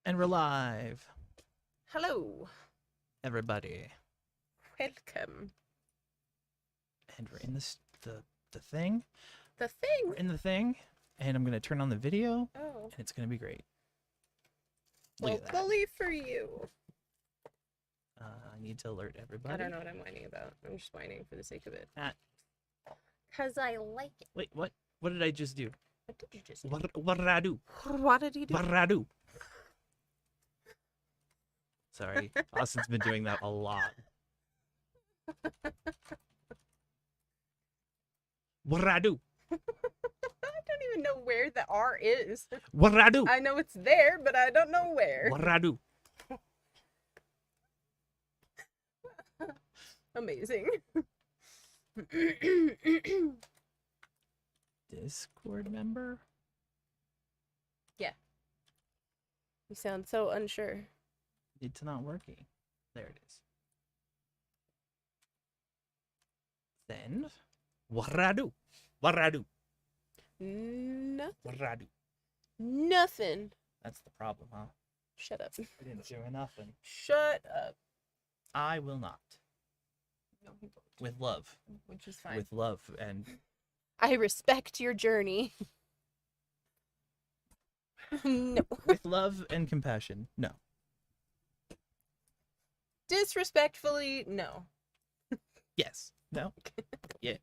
And we're live, Hello. everybody. Welcome. And we're in the thing. The We're thing. in the thing, and I'm gonna turn on the video, Oh. and it's gonna be great. Look Well, at that. bully for you. I need to alert everybody. I don't know what I'm whining about. I'm just whining for the sake of it. Ah. Because I like it. Wait, what? What did I just do? What did you just do? What did I do? What did he do? What did I do? Sorry, Austin's been doing that a lot. What did I do? I don't even know where the R is. What did I do? I know it's there, but I don't know where. What did I do? Amazing. Discord member? Yeah. You sound so unsure. It's not working. There it is. Then, what did I do? What did I do? Nothing. What did I do? Nothing. That's the problem, huh? Shut up. I didn't do nothing. Shut up. I will not. No, he won't. With love. Which is fine. With love and I respect your journey. No. with love and compassion. No. Disrespectfully, no. Yes. No. Yeah.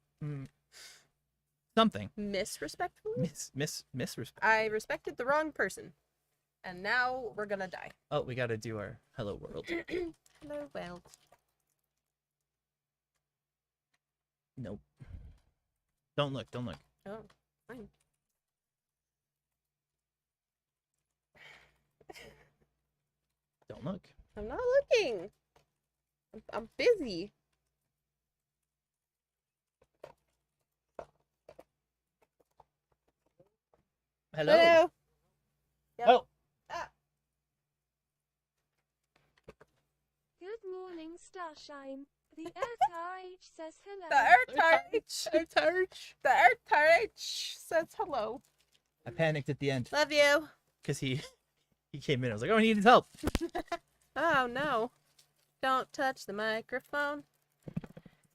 Something. Misrespectfully? Misrespect. I respected the wrong person. And now we're gonna die. Oh, we gotta do our hello world. Hello, world. Nope. Don't look. Don't look. Oh, fine. Don't look. I'm not looking. I'm busy. Hello. Yep. Oh. Ah. Good morning, Starshine. The Earth says hello. The Earth says hello. I panicked at the end Love you. because he came in. I was like, oh, he needs help. Oh no. Don't touch the microphone.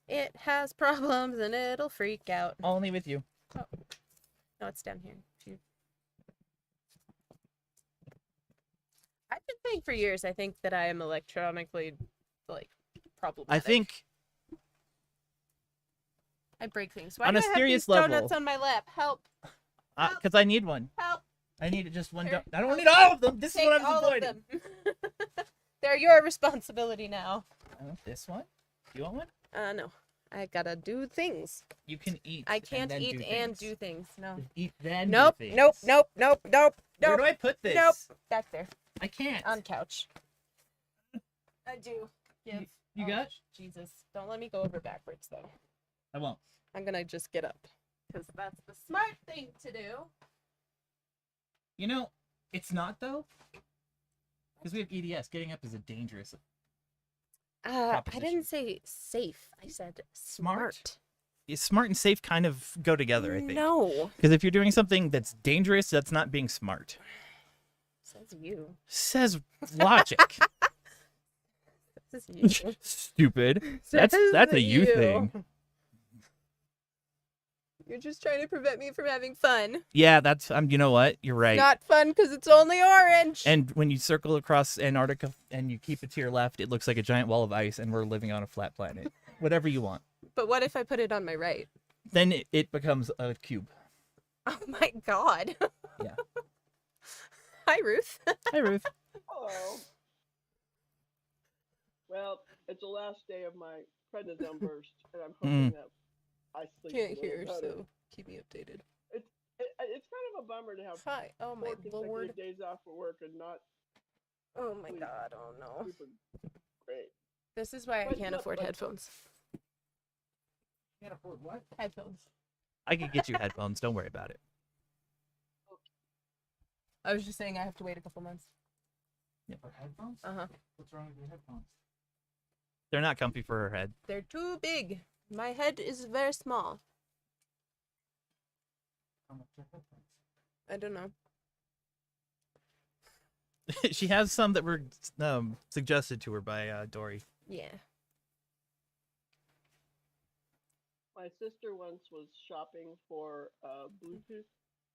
It has problems and it'll freak out. Only with you. No, it's down here. I've been saying for years, I think that I am electronically, problematic. I think I break things. Why on do a I have serious these level- donuts on my lap? Help. because I need one. Help. I need just one. Here. I don't need all of them. This is Take what I'm all of avoiding. them. They're your responsibility now. I want this one. You want one? No. I gotta do things. You can eat. I and can't then eat do and things. do things. No. Just eat then. Nope. Do things. Nope. Where do I put this? Nope. Back there. I can't. On couch. I do. Give. You Oh, got? Jesus. Don't let me go over backwards, though. I won't. I'm gonna just get up. Because that's the smart thing to do. You know, it's not though. Because we have EDS. Getting up is a dangerous. I Proposition. didn't say safe. I said smart. Smart and safe kind of go together, I think. No. Because if you're doing something that's dangerous, that's not being smart. Says you. Says logic. Says you. Stupid. That's a you thing. You're just trying to prevent me from having fun. Yeah, that's you know what? You're right. Not fun because it's only orange. And when you circle across Antarctica and you keep it to your left, it looks like a giant wall of ice and we're living on a flat planet. Whatever you want. But what if I put it on my right? Then it becomes a cube. Oh my god. Yeah. Hi, Ruth. Hi, Ruth. Hello. Well, it's the last day of my prednisone burst, and I'm hoping that I sleep. Can't a little hear, better. so keep me updated. It's kind of a bummer to have Hi. Oh my 4 consecutive lord. days off of work and not Oh my sleep. god. Oh no. super great. This is why I But can't no, afford but- headphones. Can't afford what? Headphones. I could get you headphones. Don't worry about it. I was just saying I have to wait a couple months. Yeah, for headphones? Uh-huh. What's wrong with your headphones? They're not comfy for her head. They're too big. My head is very small. How much are headphones? I don't know. She has some that were suggested to her by Dory. Yeah. My sister once was shopping for a Bluetooth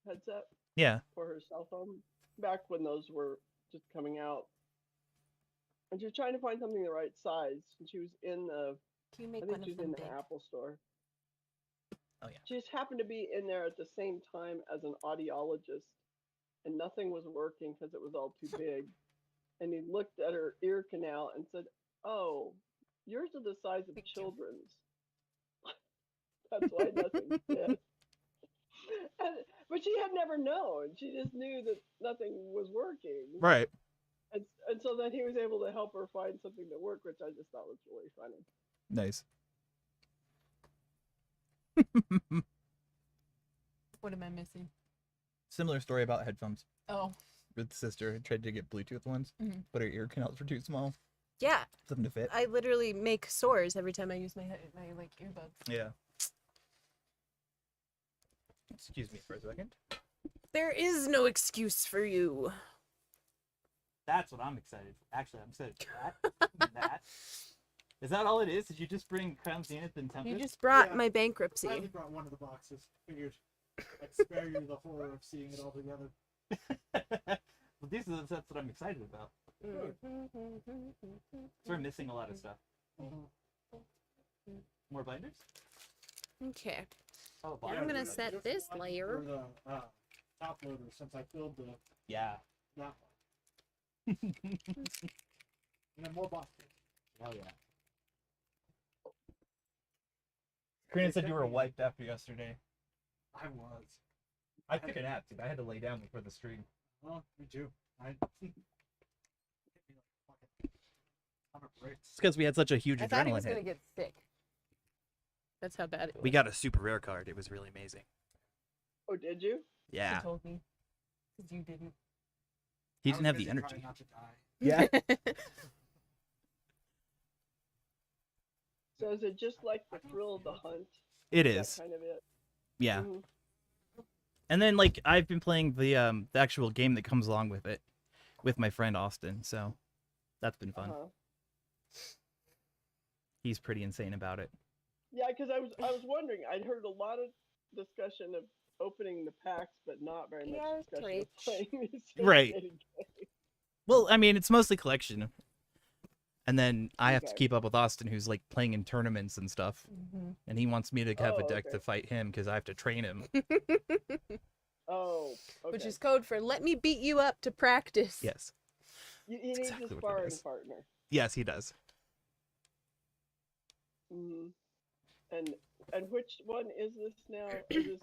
headset Yeah. for her cell phone back when those were just coming out. And she was trying to find something the right size. And she was in the, Can you I make think one she of was in them the big? Apple store. Oh yeah. She just happened to be in there at the same time as an audiologist, and nothing was working because it was all too big. And he looked at her ear canal and said, "Oh, yours are the size of Thank you. children's. That's why nothing fit." But she had never known. She just knew that nothing was working. Right. And so then he was able to help her find something that worked, which I just thought was really funny. Nice. What am I missing? Similar story about headphones. Oh. With sister who tried to get Bluetooth ones, but her ear canals were too small. Yeah. Something to fit. I literally make sores every time I use my like earbuds. Yeah. Excuse me for a second. There is no excuse for you. That's what I'm excited for. Actually, I'm excited for that. That. Is that all it is? Did you just bring Crown Zenith and Tempest? You just brought Yeah. my I bankruptcy. only brought one of the boxes. Figured I'd spare you the horror of seeing it all together. Well, these are the sets that I'm excited about. So we're missing a lot of stuff. More binders? Okay. Oh, I'm binders. gonna there's set one this layer. For the top loader since I filled the Yeah. that one. And then more boxes. Oh yeah. Karina said you were wiped after yesterday. I was. I took a nap, dude. I had to lay down before the stream. Oh, me too. I'm a break. It's because we had such a huge I thought he adrenaline was gonna hit. get sick. That's how bad it was. We got a super rare card. It was really amazing. Oh, did you? Yeah. He told me. Because you didn't. He I didn't was have the busy energy. trying not to die. Yeah. So is it just like the thrill of the hunt? It Is is. that kind of it? Yeah. Mhm. And then like I've been playing the actual game that comes along with it with my friend Austin, so that's been fun. Uh-huh. He's pretty insane about it. Yeah, because I was wondering. I'd heard a lot of discussion of opening the packs, but not very much Yeah, discussion great. of playing these Right. syndicated games. Well, I mean, it's mostly collection. And then I have to Okay. keep up with Austin, who's like playing in tournaments and stuff. And he wants me to have a Oh, deck okay. to fight him because I have to train him. Oh, okay. Which is code for let me beat you up to practice. Yes. he needs exactly a what it sparring is. partner. Yes, he does. Hmm. And which one is this now? Is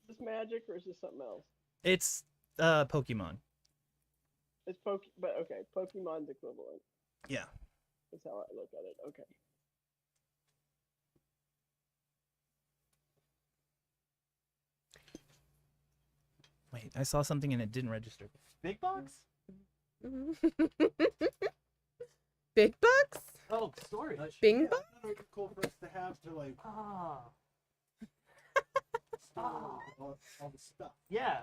this Magic or is this something else? It's Pokemon. It's but okay, Pokemon's equivalent. Yeah. That's how I look at it. Okay. Wait, I saw something and it didn't register. Big box? Big bucks? Oh, storage. Bing Yeah, bong? that would be cool for us to have to like Ah. store all the stuff. Yeah.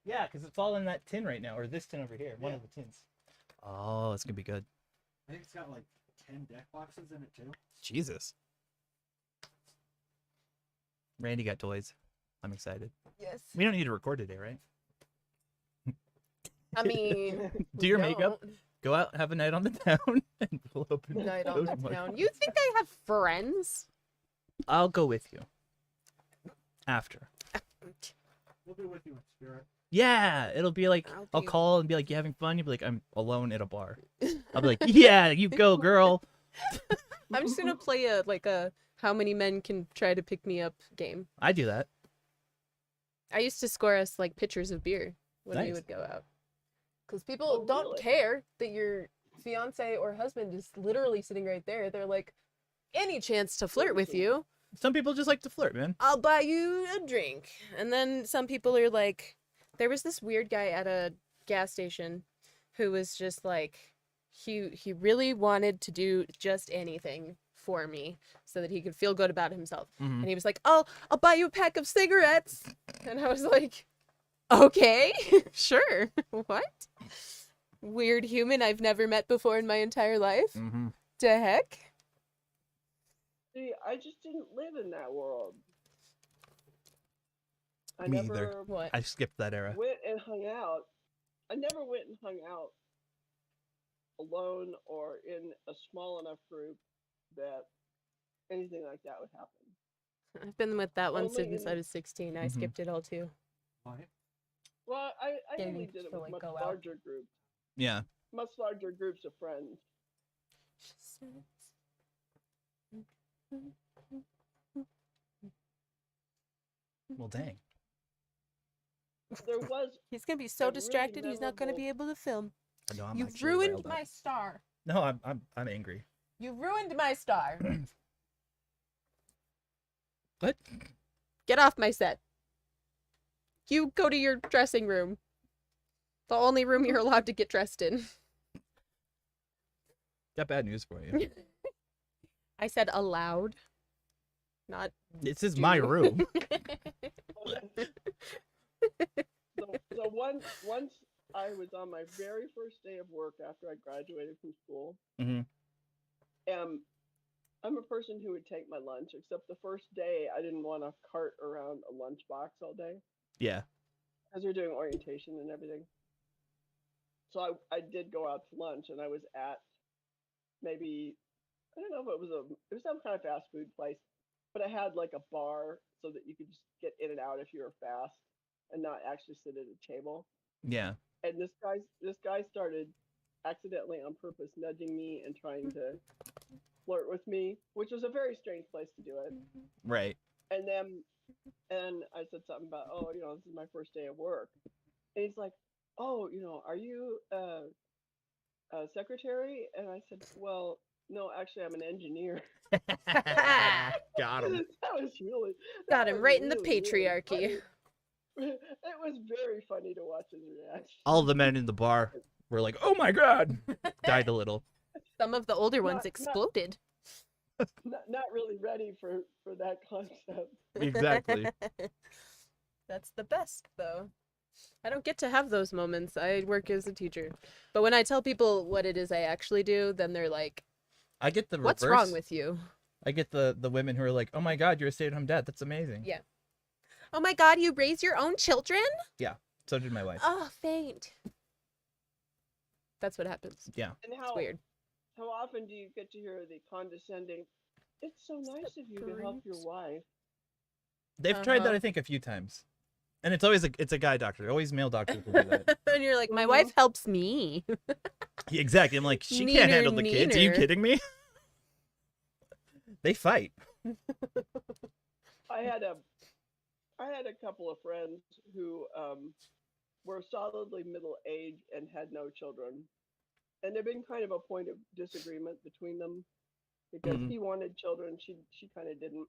Yeah, because it's all in that tin right now, or this tin over here, one of the tins. Oh, it's gonna be good. I think it's got like 10 deck boxes in it too. Jesus. Randy got toys. I'm excited. Yes. We don't need to record today, right? I mean, Do your we makeup. don't. Go out, have a night on the town, and we'll open Night on the Pokemon. town. You think I have friends? I'll go with you. After. We'll be with you in spirit. Yeah, it'll be like I'll I'll be- call and be like, "You having fun?" You'll be like, "I'm alone at a bar." I'll be like, "Yeah, you go, girl." I'm just gonna play a how many men can try to pick me up game. I do that. I used to score us like pitchers of beer when we Nice. would go out. Because people Oh, don't really? care that your fiance or husband is literally sitting right there. They're like, any chance to flirt with you, Some people just like to flirt, man. I'll buy you a drink. And then some people are like, there was this weird guy at a gas station who was just like, he really wanted to do just anything for me so that he could feel good about himself. Mhm. And he was like, I'll buy you a pack of cigarettes. And I was like, okay, sure. What? weird human I've never met before in my entire life. Mm-hmm. The heck? See, I just didn't live in that world. I Me never either. What? I skipped that era. went and hung out. I never went and hung out alone or in a small enough group that anything like that would happen. I've been with that one Only since I was 16. I Mhm. skipped it all too. Why? Well, I Getting only did it to, with like, much go out. larger groups, Yeah. much larger groups of friends. Well, dang. There was He's gonna be so A really distracted. He's not gonna memorable- be able to film. No, I'm You've actually ruined riled up. my star. No, I'm angry. You ruined my star. What? Get off my set. You go to your dressing room. The only room you're allowed to get dressed in. Got bad news for you. I said allowed. Not This is my room. so once I was on my very first day of work after I graduated from school. Mhm. I'm a person who would take my lunch, except the first day I didn't want to cart around a lunchbox all day Yeah. because we're doing orientation and everything. So I did go out to lunch, and I was at maybe, I don't know if it was some kind of fast food place, but I had like a bar so that you could just get in and out if you were fast and not actually sit at a table. Yeah. And this guy started accidentally on purpose nudging me and trying to flirt with me, which was a very strange place to do it. Right. And I said something about, oh, this is my first day of work. And he's like, oh, are you a secretary? And I said, well, no, actually, I'm an engineer. Got him. That was really got that him was right in the really, really patriarchy. funny. It was very funny to watch his reaction. All the men in the bar were like, "Oh my god!" Died a little. Some of the older ones Not- exploded. Not really ready for that concept. Exactly. That's the best, though. I don't get to have those moments. I work as a teacher. But when I tell people what it is I actually do, then they're like, I get the reverse. what's wrong with you? I get the women who are like, "Oh my god, you're a stay-at-home dad. That's amazing." Yeah. Oh my god, you raise your own children? So did my wife. Oh, faint. That's what happens. Yeah. And It's weird. how often do you get to hear the condescending, it's so nice of you to help your wife. They've tried that Uh-huh. I think a few times. And it's always it's a guy doctor. Always male doctors will do that. And you're like, my Mhm. wife helps me. Yeah, exactly. I'm like, she can't Neener, handle the kids. Are you neener. kidding me? They fight. I had a couple of friends who were solidly middle-aged and had no children. And there'd been kind of a point of disagreement between them because Mhm. he wanted children, she kind of didn't.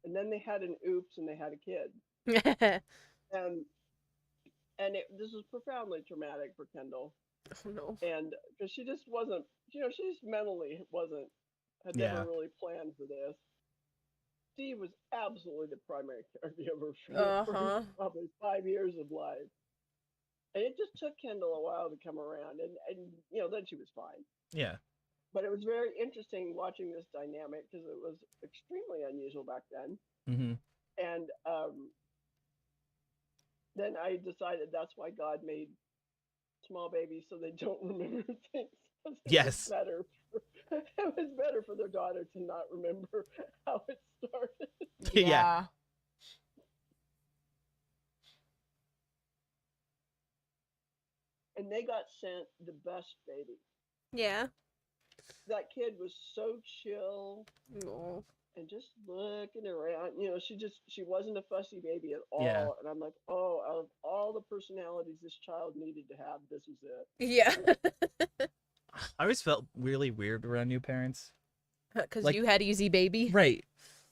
And then they had an oops and they had a kid. And this was profoundly traumatic for Kendall. Oh, no. And because she just wasn't, she just mentally had Yeah. never really planned for this. Steve was absolutely the primary caregiver for Uh-huh. the first probably 5 years of life. And it just took Kendall a while to come around. And then she was fine. Yeah. But it was very interesting watching this dynamic because it was extremely unusual back then. Mm-hmm. And then I decided that's why God made small babies so they don't remember things. 'Cause it was Yes. better. It was better for their daughter to not remember how it started. Yeah. And they got sent the best baby. Yeah. That kid was so chill Oh. and just looking around. She wasn't a fussy baby at all. Yeah. And I'm like, oh, out of all the personalities this child needed to have, this was it. Yeah. I always felt really weird around new parents. Because Like- you had easy baby. Right.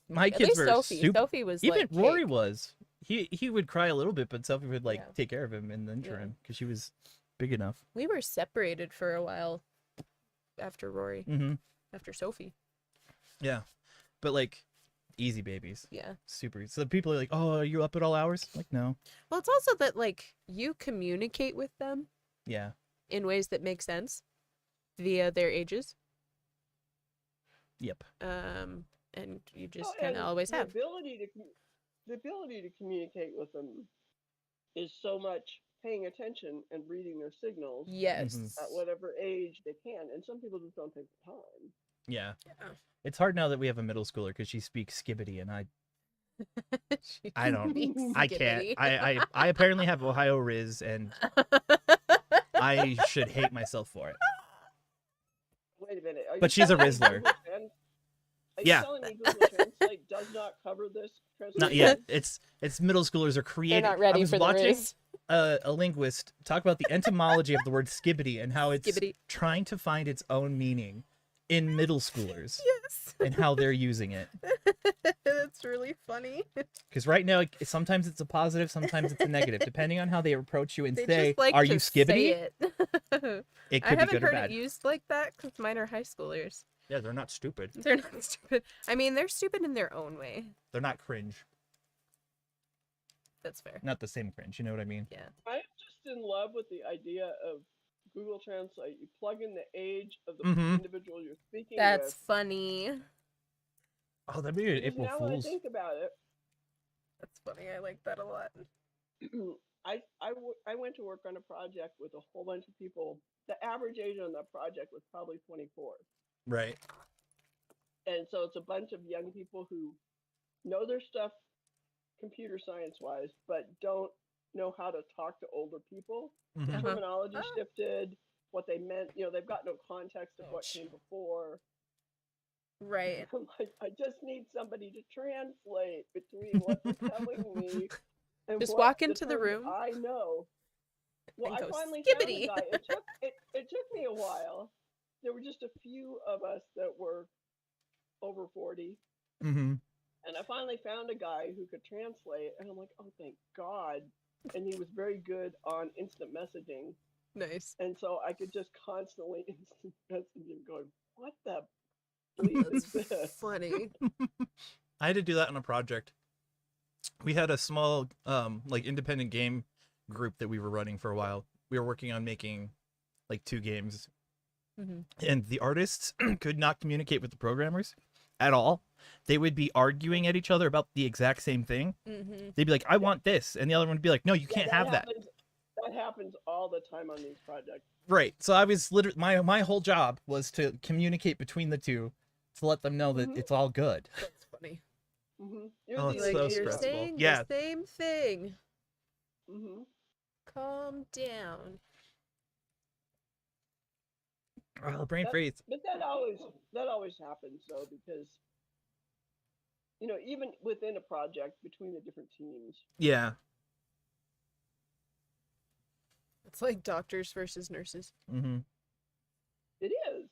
My At kids least were Sophie. super. Sophie was Even like Rory cake. was. He would cry a little bit, but Sophie would Yeah. take care of him in the interim because she was big enough. We were separated for a while after Rory, Mm-hmm. after Sophie. Yeah. But easy babies. Yeah. Super. So people are like, "Oh, are you up at all hours?" I'm like, no. Well, it's also that you communicate with them Yeah. in ways that make sense via their ages. Yep. And you just Well, kind of and always the have. the ability to communicate with them is so much paying attention and reading their signals Yes. at whatever age they can, and some people just don't take the time. Yeah. Yeah. It's hard now that we have a middle schooler because she speaks skibbity and She I don't. speaks I can't. skibbity. I apparently have Ohio Riz and I should hate myself for it. Wait a minute. Are But you she's a telling me Rizzler. Google Are Yeah. you telling me Google Translate does not cover this? Not yet. It's middle schoolers are creating. They're not ready I was for the watching Riz. a linguist talk about the etymology of the word skibbity and how it's Skibbity. trying to find its own meaning in middle schoolers Yes. and how they're using it. That's really funny. Because right now, sometimes it's a positive, sometimes it's a negative, depending on how they approach you and They say, just like "Are to you say skibbity?" it. It I could be haven't good or heard bad. it used like that because mine are high schoolers. Yeah, they're not stupid. They're not stupid. I mean, they're stupid in their own way. They're not cringe. That's fair. Not the same cringe. You know what I mean? Yeah. I'm just in love with the idea of Google Translate. You plug in the age of the Mhm. individual you're speaking That's with. funny. Oh, that'd be an Because April now when I Fool's. think about it, That's funny. I like that a lot. I went to work on a project with a whole bunch of people. The average age on that project was probably 24. Right. And so it's a bunch of young people who know their stuff computer science wise, but don't know how to talk to older people. Mhm. The Uh-huh. terminology Ah. shifted, what they meant, they've got no context of what came before. Right. I'm like, I just need somebody to translate between what they're telling me and Just what walk into the terms room I know. Well, and I go, finally "Skibbity." found a guy. It took me a while. There were just a few of us that were over 40, Mhm. and I finally found a guy who could translate, and I'm like, oh, thank God. And he was very good on instant messaging, Nice. and so I could just constantly instant message him going, what the bleep is That's this? funny. I had to do that on a project. We had a small, like independent game group that we were running for a while. We were working on making like 2 games, Mhm. and the artists could not communicate with the programmers at all. They would be arguing at each other about the exact same thing. Mm-hmm. They'd be like, "I want this," and the other one would be like, "No, you can't have that." That happens all the time on these projects. Right. So I was literally my whole job was to communicate between the two to let them know that Mhm. it's all good. That's funny. You're Oh, the it's Like, so you're stressful. saying Yeah. the same thing. hmm Calm down. Oh, brain freeze. But that always happens though, because even within a project between the different teams. Yeah. It's like doctors versus nurses. Mm-hmm. It is.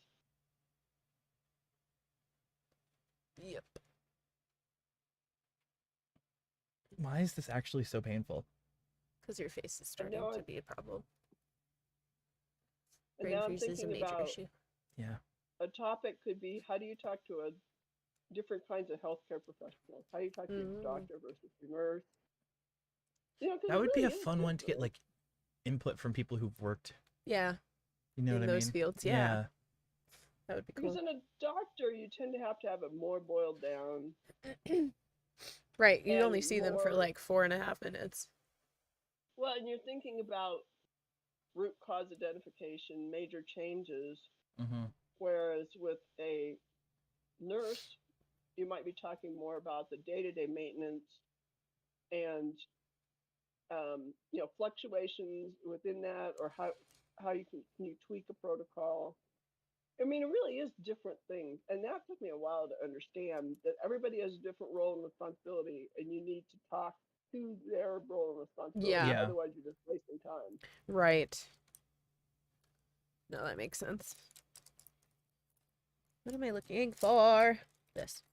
Yep. Why is this actually so painful? Because your face is starting know to it. be a problem. And Brain now I'm freeze is a thinking major about issue. Yeah. a topic could be how do you talk to different kinds of healthcare professionals? How do you talk to your doctor versus your nurse? 'Cause That it would be really a is fun one to get different. like input from people who've worked. Yeah, You know in what I those mean? fields. Yeah, that would be Because cool. in a doctor, you tend to have it more boiled down. Right, you and only see them for more- like 4.5 minutes. Well, and you're thinking about root cause identification, major changes, Mm-hmm. whereas with a nurse, you might be talking more about the day-to-day maintenance and fluctuations within that, or how you can you tweak a protocol. I mean, it really is different things, and that took me a while to understand that everybody has a different role and responsibility, and you need to talk to their role and responsibility. Yeah. Yeah. Otherwise, you're just wasting time. Right. No, that makes sense. What am I looking for? This.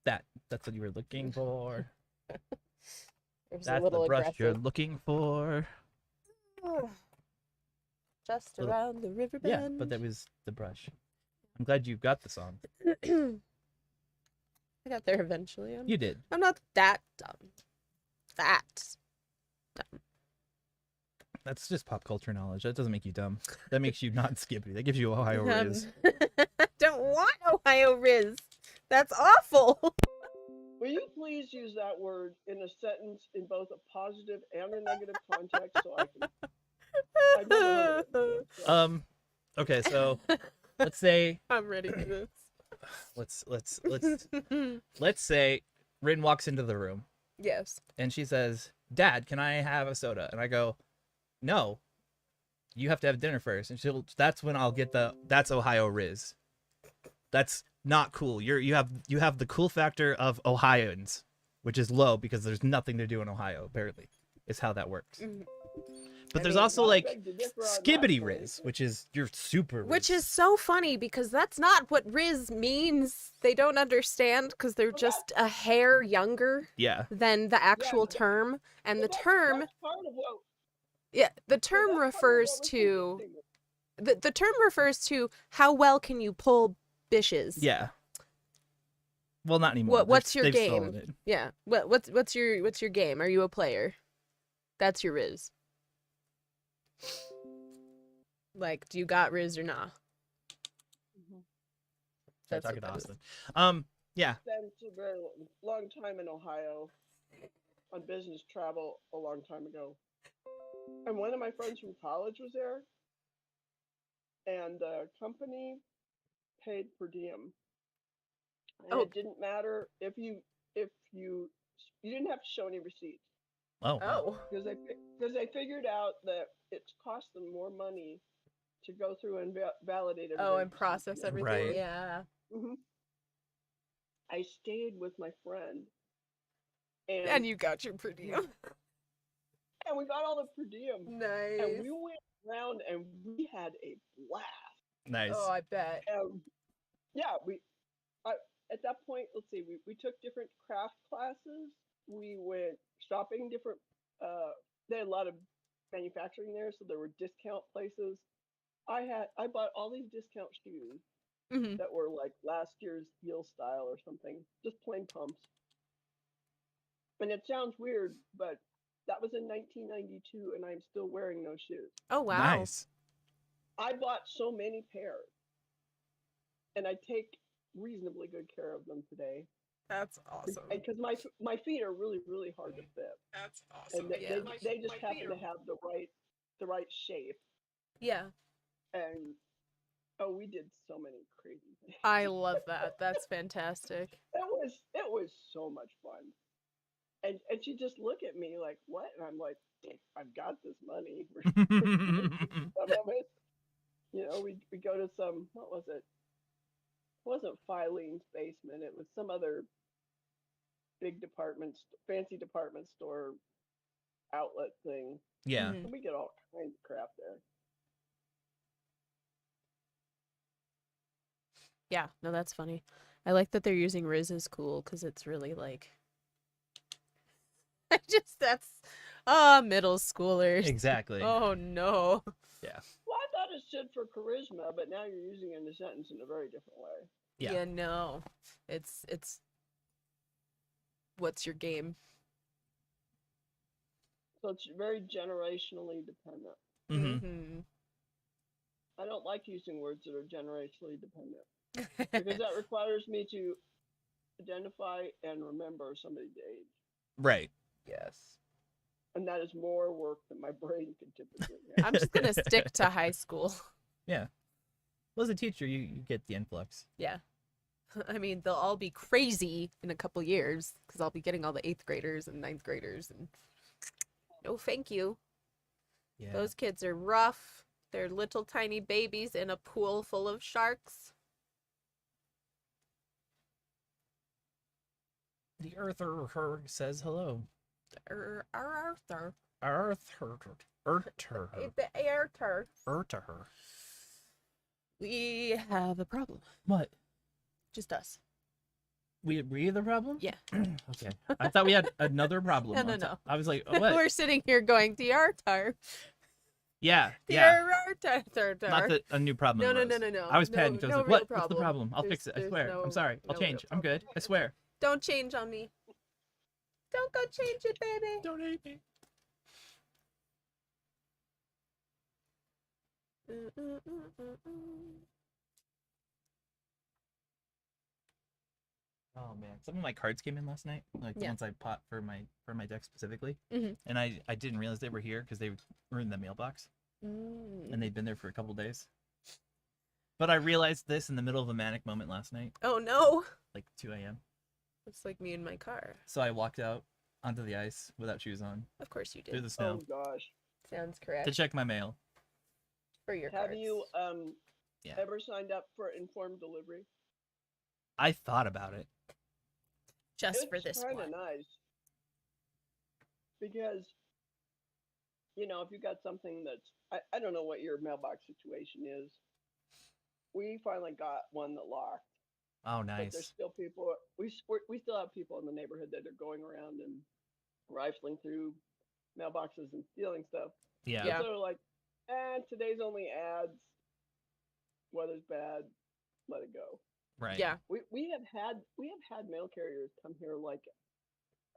That's what you were looking for. It was That's a little the brush you're aggressive. looking for. Just Little- around the river Yeah, bend. but that was the brush. I'm glad you got the song. I got there eventually. You did. I'm not that dumb. That dumb. That's just pop culture knowledge. That doesn't make you dumb. That makes you not skippy. That gives you Ohio Riz. I don't want Ohio Riz. That's awful. Will you please use that word in a sentence in both a positive and a negative context so I can? I've never heard of it before, so. Okay, so let's say I'm ready for this. let's say Rin walks into the room Yes. and she says, "Dad, can I have a soda?" And I go, "No, you have to have dinner first." And that's when I'll get that's Ohio Riz. That's not cool. You have the cool factor of Ohioans, which is low because there's nothing to do in Ohio. Apparently, is how that works. Mm-hmm. But I there's mean, also not like beg to differ on that skibbity point. Riz, which is you're super Riz. Which is so funny because that's not what Riz means. They don't understand because they're just a hair younger yeah. than the actual exactly. term. And the Well, term, that's part of what, the term that's part of refers what was to, interesting. the term refers to how well can you pull bishes. Yeah. Well, not anymore. What's your They've game? stolen it. Yeah. What's your game? Are you a player? That's your Riz. Like, do you got Riz or nah? Sorry, That's talking what to that is. Austin. Yeah. Spent a very long time in Ohio on business travel a long time ago. And one of my friends from college was there, and the company paid per diem. And Oh. it didn't matter if you didn't have to show any receipts Oh. Wow. Oh. because they figured out that it's cost them more money to go through and validate everything. Oh, and process Yeah. everything. Right. Yeah. hmm I stayed with my friend, And you got your per diem. and we got all the per diem, Nice. and we went around and we had a blast. Nice. Oh, I bet. Yeah, at that point, let's see, we took different craft classes. We went shopping different. They had a lot of manufacturing there, so there were discount places. I bought all these discount shoes Hmm. that were like last year's heel style or something, just plain pumps. And it sounds weird, but that was in 1992, and I'm still wearing those shoes. Oh, wow. Nice. I bought so many pairs, and I take reasonably good care of them today. That's awesome. Because my feet are really, really hard to fit, That's awesome. and Yeah. they just happen to have the right shape. Yeah. And we did so many crazy things. I love that. That's fantastic. It was so much fun. And she just looked at me like, what? And I'm like, I've got this money. Some of it. You know, we go to some, what was it? It wasn't Filene's basement. It was some other big fancy department store outlet thing. Yeah. Mhm. And we get all kinds of crap there. Yeah. No, that's funny. I like that they're using Riz as cool because it's really like. That's. Middle schoolers. Exactly. Oh, no. Well, I thought it stood for charisma, but now you're using it in a sentence in a very different way. Yeah. No. It's. What's your game? So it's very generationally dependent. Mm-hmm. Mm-hmm. I don't like using words that are generationally dependent because that requires me to identify and remember somebody's age. Right. Yes. And that is more work than my brain can typically I'm handle. just gonna stick to high school. Yeah. Well, as a teacher, you get the influx. Yeah. I mean, they'll all be crazy in a couple years because I'll be getting all the 8th graders and 9th graders and no thank you. Yeah. Those kids are rough. They're little tiny babies in a pool full of sharks. The Earther says hello. Arthur. Earther. We have a problem. What? Just us. We the problem? Yeah. Okay. I thought we had another problem. No. I was like, oh, what? We're sitting here going, Arthur. Yeah. Yeah. Arthur. Not that a new problem. No. arose. I was panicked. I was like, real what? What's the problem? I'll fix it. I There's swear. I'm sorry. I'll no real change. I'm good. I swear. Don't change on me. Don't go change it, baby. Don't hate me. Oh man, some of my cards came in last night, like the Yeah. ones I bought for my deck specifically, Mhm. and I didn't realize they were here because they were in the mailbox and they'd been there for a couple days. But I realized this in the middle of a manic moment last night, Oh no! like 2 a.m. It's like me in my car. So I walked out onto the ice without shoes on Of course you through did. the snow Oh gosh. Sounds correct. to check my mail. For your Have cards. you Yeah. ever signed up for informed delivery? I thought about it. Just for this kind one. of nice because if you got something that's I don't know what your mailbox situation is. We finally got one that locked, Oh, but there's nice. still people. We still have people in the neighborhood that are going around and rifling through mailboxes and stealing stuff. Yeah. Yeah. So they're like, today's only ads. Weather's bad. Let it go. Right. Yeah. We have had mail carriers come here like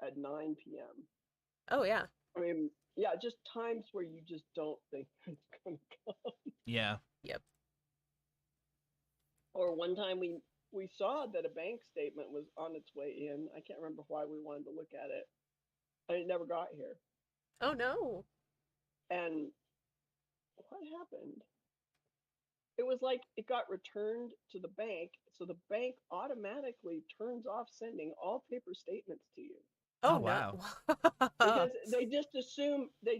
at 9 p.m. Oh yeah. I mean, yeah, just times where you just don't think it's gonna come. Yeah. Yep. Or one time we saw that a bank statement was on its way in. I can't remember why we wanted to look at it, and it never got here. Oh no. And what happened? It was like it got returned to the bank, so the bank automatically turns off sending all paper statements to you. Oh, Oh, no. wow. Because they just assume that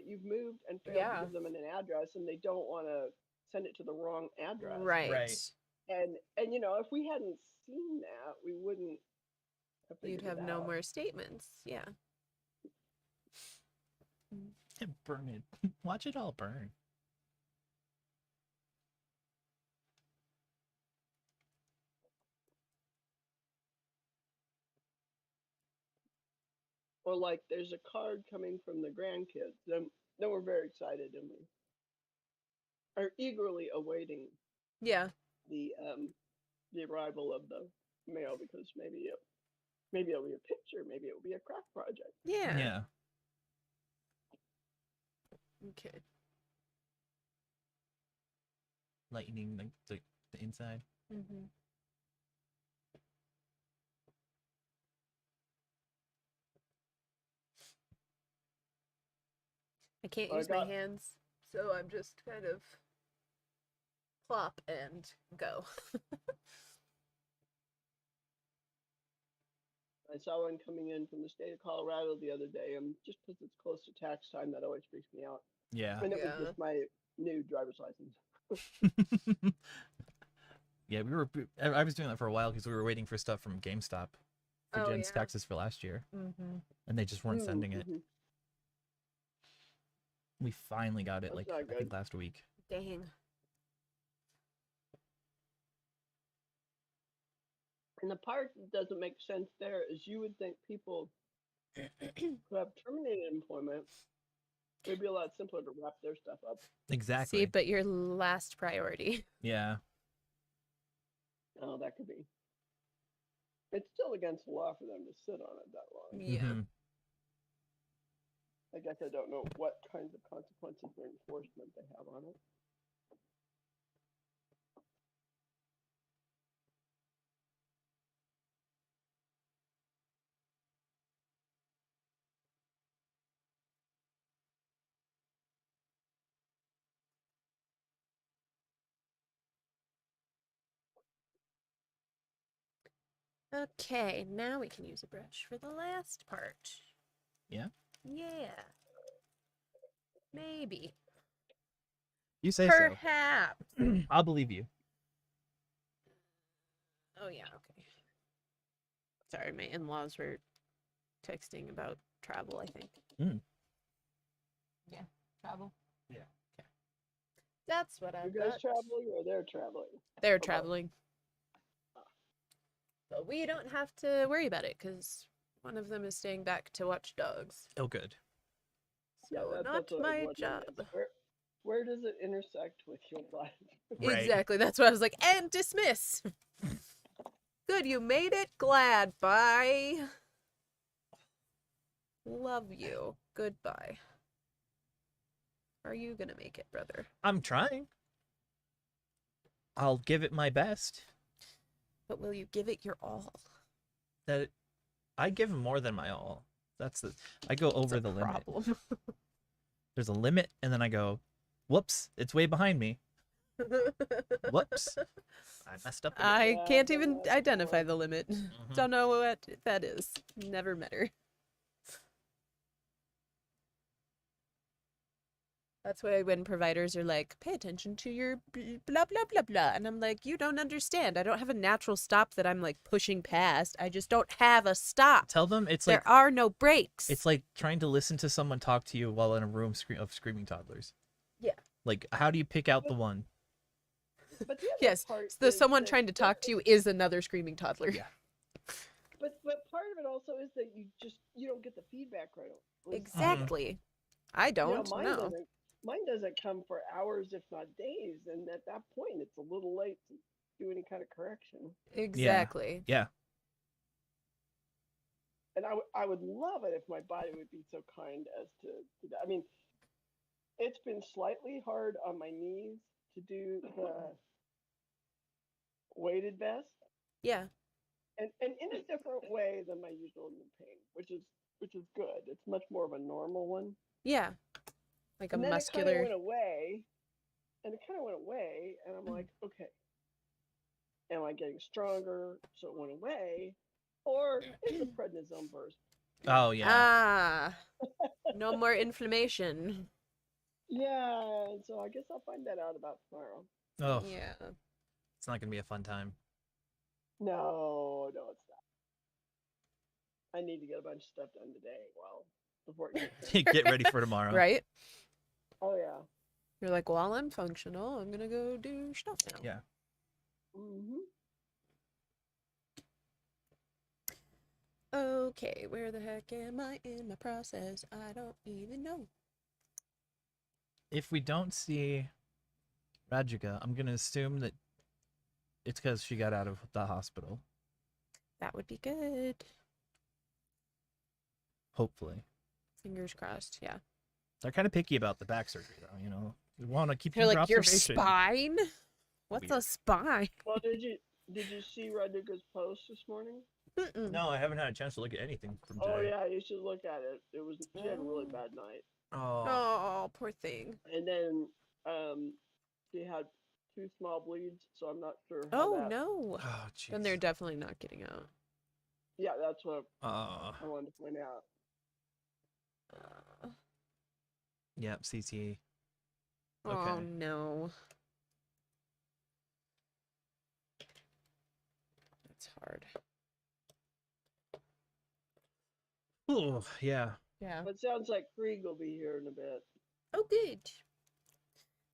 you've moved and failed Yeah. to give them an address, and they don't want to send it to the wrong address. Right. Right. And if we hadn't seen that, we wouldn't have You'd figured have it no out. more statements. Yeah. Burn it. Watch it all burn. Or like, there's a card coming from the grandkids. Then we're very excited, and we are eagerly awaiting Yeah. the arrival of the mail, because maybe it'll be a picture, maybe it'll be a craft project. Yeah. Yeah. Okay. Lightening the inside. Mm-hmm. I can't I use my got- hands, so I'm just kind of plop and go. I saw one coming in from the state of Colorado the other day, and just because it's close to tax time, that always freaks me out. Yeah. And it Yeah. was just my new driver's license. Yeah, I was doing that for a while because we were waiting for stuff from GameStop for Oh, Jen's yeah. taxes for last year, Mm-hmm. and they just weren't sending it. Mhm. We finally got it, That's like not I think good. last week. Dang. And the part that doesn't make sense there is you would think people who have terminated employment, it'd be a lot simpler to wrap their stuff up. Exactly. See, but your last priority. Yeah. Oh, that could be. It's still against the law for them to sit on it that long. Yeah. Mhm. I guess I don't know what kinds of consequences or enforcement they have on it. Okay, now we can use a brush for the last part. Yeah? Yeah. Maybe. You say Perhaps. so. I'll believe you. Oh yeah, okay. Sorry, my in-laws were texting about travel, I think. Mm. Yeah, travel. Yeah. Okay. That's what You I've guys got. traveling or they're traveling? They're Okay. traveling. But we don't have to worry about it because one of them is staying back to watch dogs. Oh, good. So that's not what I was my wondering job. is where does it intersect with your life? Right. Exactly. That's why I was like, and dismiss. Good, you made it. Glad. Bye. Love you. Goodbye. Are you gonna make it, brother? I'm trying. I'll give it my best. But will you give it your all? That I give more than my all. I go over the limit. Problem. There's a limit, and then I go, whoops, it's way behind me. Whoops, I messed up. I Yeah, can't I've done even that identify before. the limit. Mhm. Don't know what that is. Never met her. That's why when providers are like, pay attention to your blah, blah, blah, blah. And I'm like, you don't understand. I don't have a natural stop that I'm like pushing past. I just don't have a stop. Tell them it's There like are no breaks. it's like trying to listen to someone talk to you while in a room of screaming toddlers. Yeah. Like, how do you pick out the one? But the other Yes. part So is someone that- trying to talk to you is another screaming toddler. Yeah. But part of it also is that you don't get the feedback right. Exactly. I You know, don't know. mine doesn't come for hours, if not days, and at that point, it's a little late to do any kind of correction. Exactly. Yeah. And I would love it if my body would be so kind as to do that. I mean, it's been slightly hard on my knees to do the weighted vest, Yeah. and in a different way than my usual knee pain, which is good. It's much more of a normal one. Yeah. Like a And then it kind of muscular. went away, and I'm like, okay, am I getting stronger? So it went away, or is the prednisone burst? Oh yeah. Ah. No more inflammation. Yeah, and so I guess I'll find that out about tomorrow. Oh, Yeah. it's not gonna be a fun time. No, it's not. I need to get a bunch of stuff done today. Well, before it gets done. Get ready for tomorrow. Right? Oh yeah. You're like, well, I'm functional. I'm gonna go do stuff now. Yeah. Mm-hmm. Okay, where the heck am I in my process? I don't even know. If we don't see Rajika, I'm gonna assume that it's because she got out of the hospital. That would be good. Hopefully. Fingers crossed. Yeah. They're kind of picky about the back surgery, though. You know, we want to keep you They're for like, your observation. spine? What's a Weird. spine? Well, did you see Radhika's post this morning? Mm-mm. No, I haven't had a chance to look at anything from today. Oh yeah, you should look at it. She had a really bad night, Oh. Oh, poor thing. and then she had 2 small bleeds. So I'm not sure. How Oh, that... no. Oh, jeez. Then they're definitely not getting out. Yeah, that's what Uh, I wanted to point out. yep, CTE. Oh, Okay. no. That's hard. Oh, yeah. Yeah. But it sounds like Krieg will be here in a bit. Oh, good.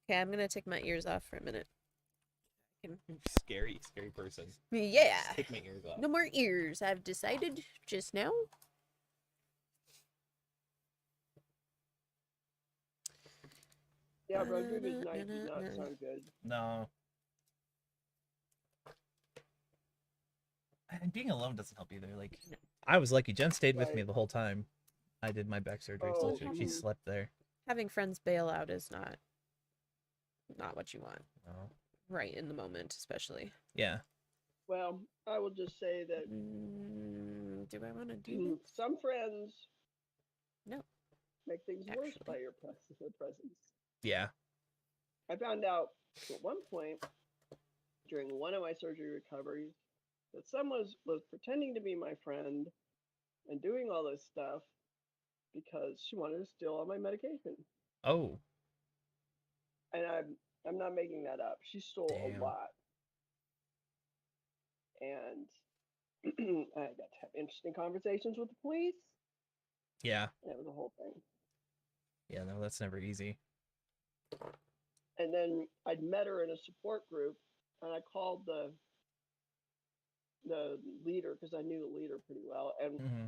Okay, I'm gonna take my ears off for a minute. Scary person. Yeah. Take my ears off. No more ears, I've decided just now. Yeah, Rodriguez's night did not sound good. No. And being alone doesn't help either. Like, I was lucky. Jen stayed with me Right. the whole time. I did my back surgery, so Oh, she mhm. slept there. Having friends bail out is not what you want No. right in the moment, especially. Yeah. Well, I will just say that Do I want to do this? some friends No. make things worse Actually. by your presence. Yeah. I found out at one point during one of my surgery recoveries that someone was pretending to be my friend and doing all this stuff because she wanted to steal all my medication. Oh. And I'm not making that up. She stole Damn. a lot. And I got to have interesting conversations with the police. Yeah. And it was a whole thing. Yeah, no, that's never easy. And then I'd met her in a support group, and I called the leader because I knew the leader pretty well and Mm-hmm.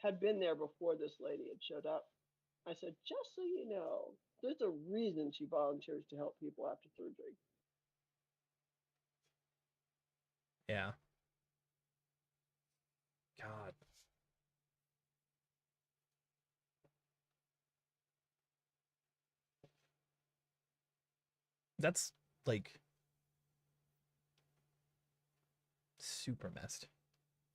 had been there before this lady had showed up. I said, just so you know, there's a reason she volunteers to help people after surgery. Yeah. God. That's like super messed.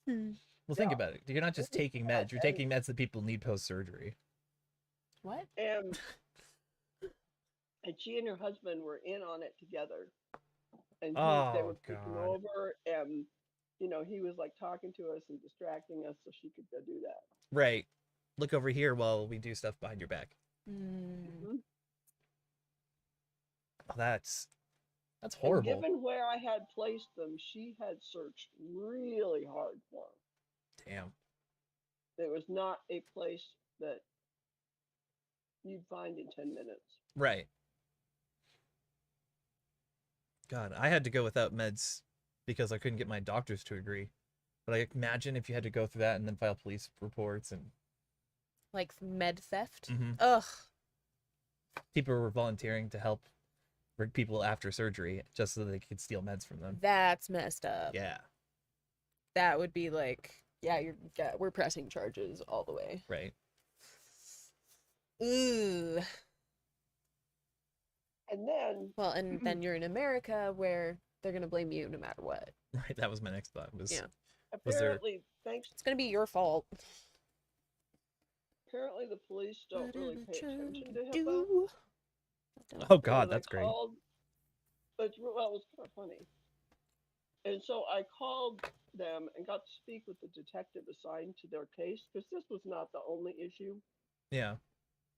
Well, think Yeah. about it. You're not just taking meds. You're taking meds that people need post-surgery. What? And she and her husband were in on it together. And they were Oh, taking God. over, and he was like talking to us and distracting us so she could go do that. Right. Look over here while we do stuff behind your back. Mhm. Oh, that's And horrible. given where I had placed them, she had searched really hard for them. Damn. It was not a place that you'd find in 10 minutes. Right. God, I had to go without meds because I couldn't get my doctors to agree. But I imagine if you had to go through that and then file police reports and Like med theft? Mhm. Ugh. people were volunteering to help people after surgery just so they could steal meds from them. That's messed up. Yeah. That would be like, yeah, we're pressing charges all the way. Right. Ooh. And then, Well, and then you're in America where they're gonna blame you no matter what. Right. That was my next thought. Was Yeah. Was there- apparently, It's gonna be your fault. apparently the police don't really pay attention to HIPAA. Do. Oh So God, when I that's great. called, it was kind of funny. And so I called them and got to speak with the detective assigned to their case, because this was not the only issue. Yeah.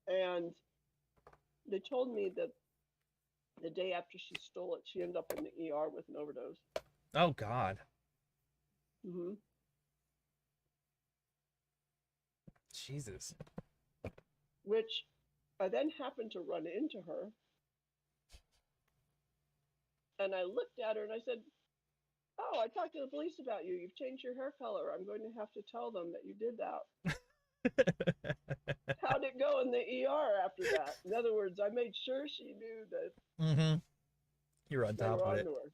And they told me that the day after she stole it, she ended up in the ER with an overdose. Oh God. Hmm Jesus. Which I then happened to run into her. And I looked at her and I said, "Oh, I talked to the police about you. You've changed your hair color. I'm going to have to tell them that you did that." How'd it go in the ER after that? In other words, I made sure she knew that Mm-hmm. You're on they top were of on it. to her.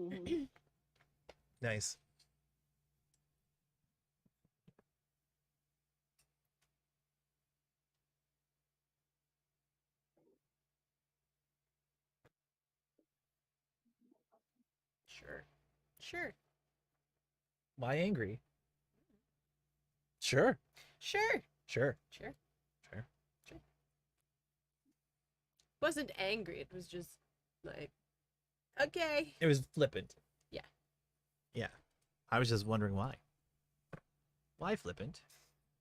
Mhm. Nice. Sure. Sure. Why angry? Sure. Sure. Sure. Sure. Sure. Wasn't angry. It was just like, okay. It was flippant. Yeah. Yeah. I was just wondering why. Why flippant?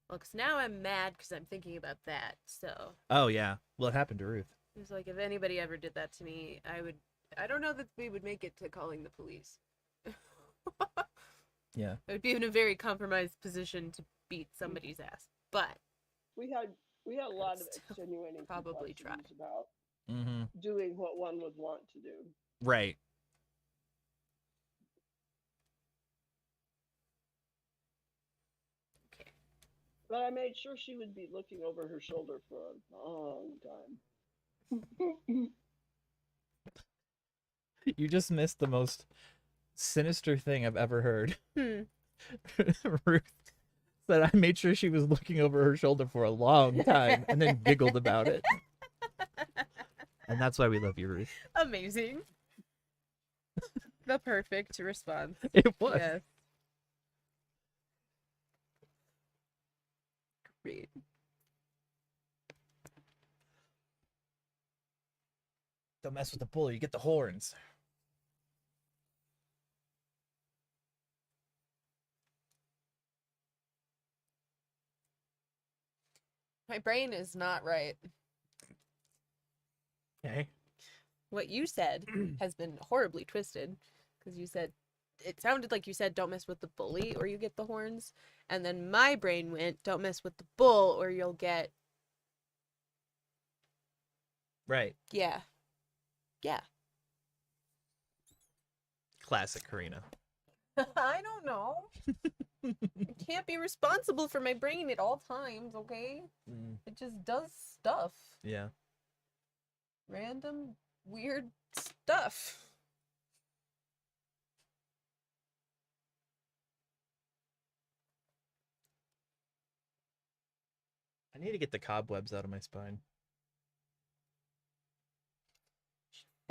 Well, because now I'm mad because I'm thinking about that. So Oh yeah. Well, it happened to Ruth. it was like, if anybody ever did that to me, I don't know that we would make it to calling the police. Yeah. I would be in a very compromised position to beat somebody's ass. But We had a lot of Still extenuating probably complexities about Mm-hmm. doing what one would want to do. Right. okay. But I made sure she would be looking over her shoulder for a long time. You just missed the most sinister thing I've ever heard. Ruth said I made sure she was looking over her shoulder for a long time and then giggled about it. And that's why we love you, Ruth. Amazing. The perfect response. It was. Yes. Great. Don't mess with the bull, you get the horns. My brain is not right. Okay. What you said has been horribly twisted because you said it sounded like you said don't mess with the bully or you get the horns, and then my brain went don't mess with the bull or you'll get Right. yeah. Classic Karina. I don't know. I can't be responsible for my brain at all times, okay? Mm, It just does stuff. yeah. Random weird stuff. I need to get the cobwebs out of my spine.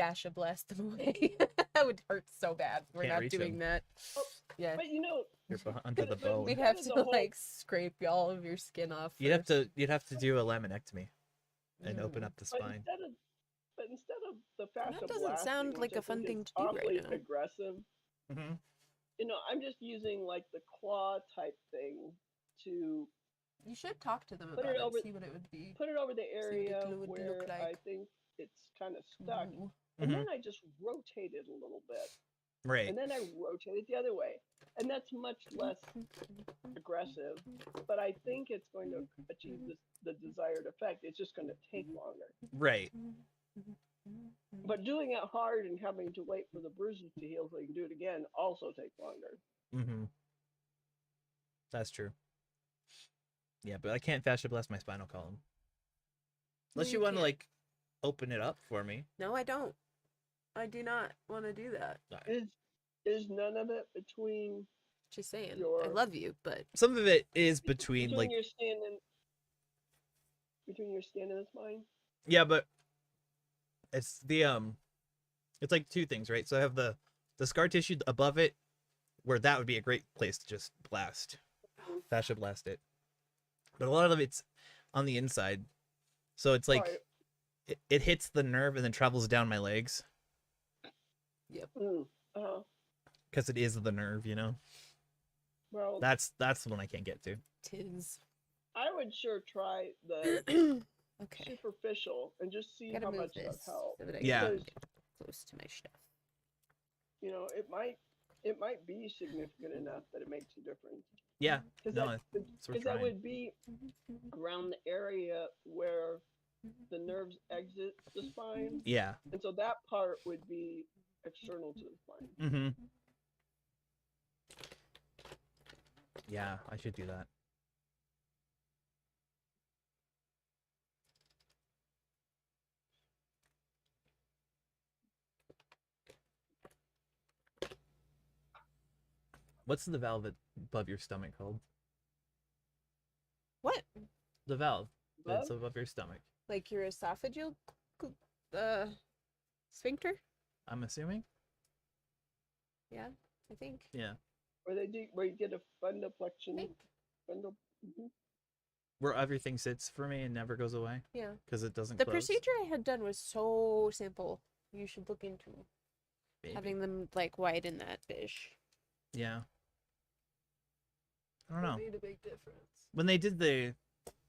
fascia blast them away. That would hurt so bad. We're Can't not reach doing 'em. that. Oh, Yeah. But you know, You're under the but bone. We'd instead have of to the whole- like scrape all of your skin off. You'd have first. to do a laminectomy and open Mm. up the But spine. instead of the fascia doesn't blasting, sound like which I a fun think thing is to do right awfully now. aggressive. Mm-hmm. You know, I'm just using like the claw type thing to You should talk to them Put about it it. over- See what it would be. put it over the what it area would look where I like. think it's kind of stuck. Ooh. And Mhm. then I just rotate it a little bit. Right. And then I rotate it the other way. And that's much less aggressive. But I think it's going to achieve the desired effect. It's just going to take longer. Right. But doing it hard and having to wait for the bruises to heal so you can do it again also takes longer. Mm-hmm. That's true. Yeah, but I can't fascia blast my spinal column. Unless No, you you want to can't. like open it up for me. No, I don't. I do not want to do that. Is none of it between Just saying. I Your- love you, but Some of it is between like your skin and the spine? yeah, but it's the it's like two things, right? So I have the scar tissue above it, where that would be a great place to just blast, fascia blast it. But a lot of it's on the inside, so it's like Right. it hits the nerve and then travels down my legs Mm, because it is the nerve, you know. well, That's the one I can't get to. tis. I would sure try the Okay. superficial and just see Gotta how move much that this helps. so that I Yeah. can Because, get close to my stuff. you know, it might be significant enough that it makes a difference. Yeah, Because no, that, it's worth 'cause that trying. would be around the area where the nerves exit the spine, Yeah. and so that part would be external to the spine. Mm-hmm. Yeah, I should do that. What's the valve above your stomach called? What? The valve that's Above? above your stomach. Like your esophageal sphincter? I'm assuming. Yeah, I think. Yeah. Where you get a I fundoplexion. think. Mhm. Where everything sits for me and never goes away Yeah. because it doesn't The close. procedure I had done was so simple. You should look into Maybe. having them like widen that fish. Yeah. I don't know. Made a big difference. When they did the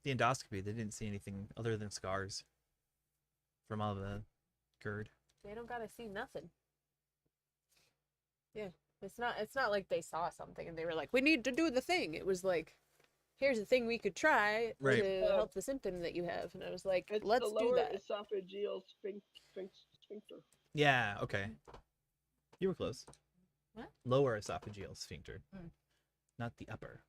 endoscopy, they didn't see anything other than scars from all the GERD. They don't gotta see nothing. Yeah. It's not like they saw something and they were like, we need to do the thing. It was like, here's a thing we could try Right. to help the symptom that you have. And I was like, It's let's the do lower that. esophageal sphincter. Yeah, okay. You were close. What? Lower esophageal sphincter. Mm. Not the upper.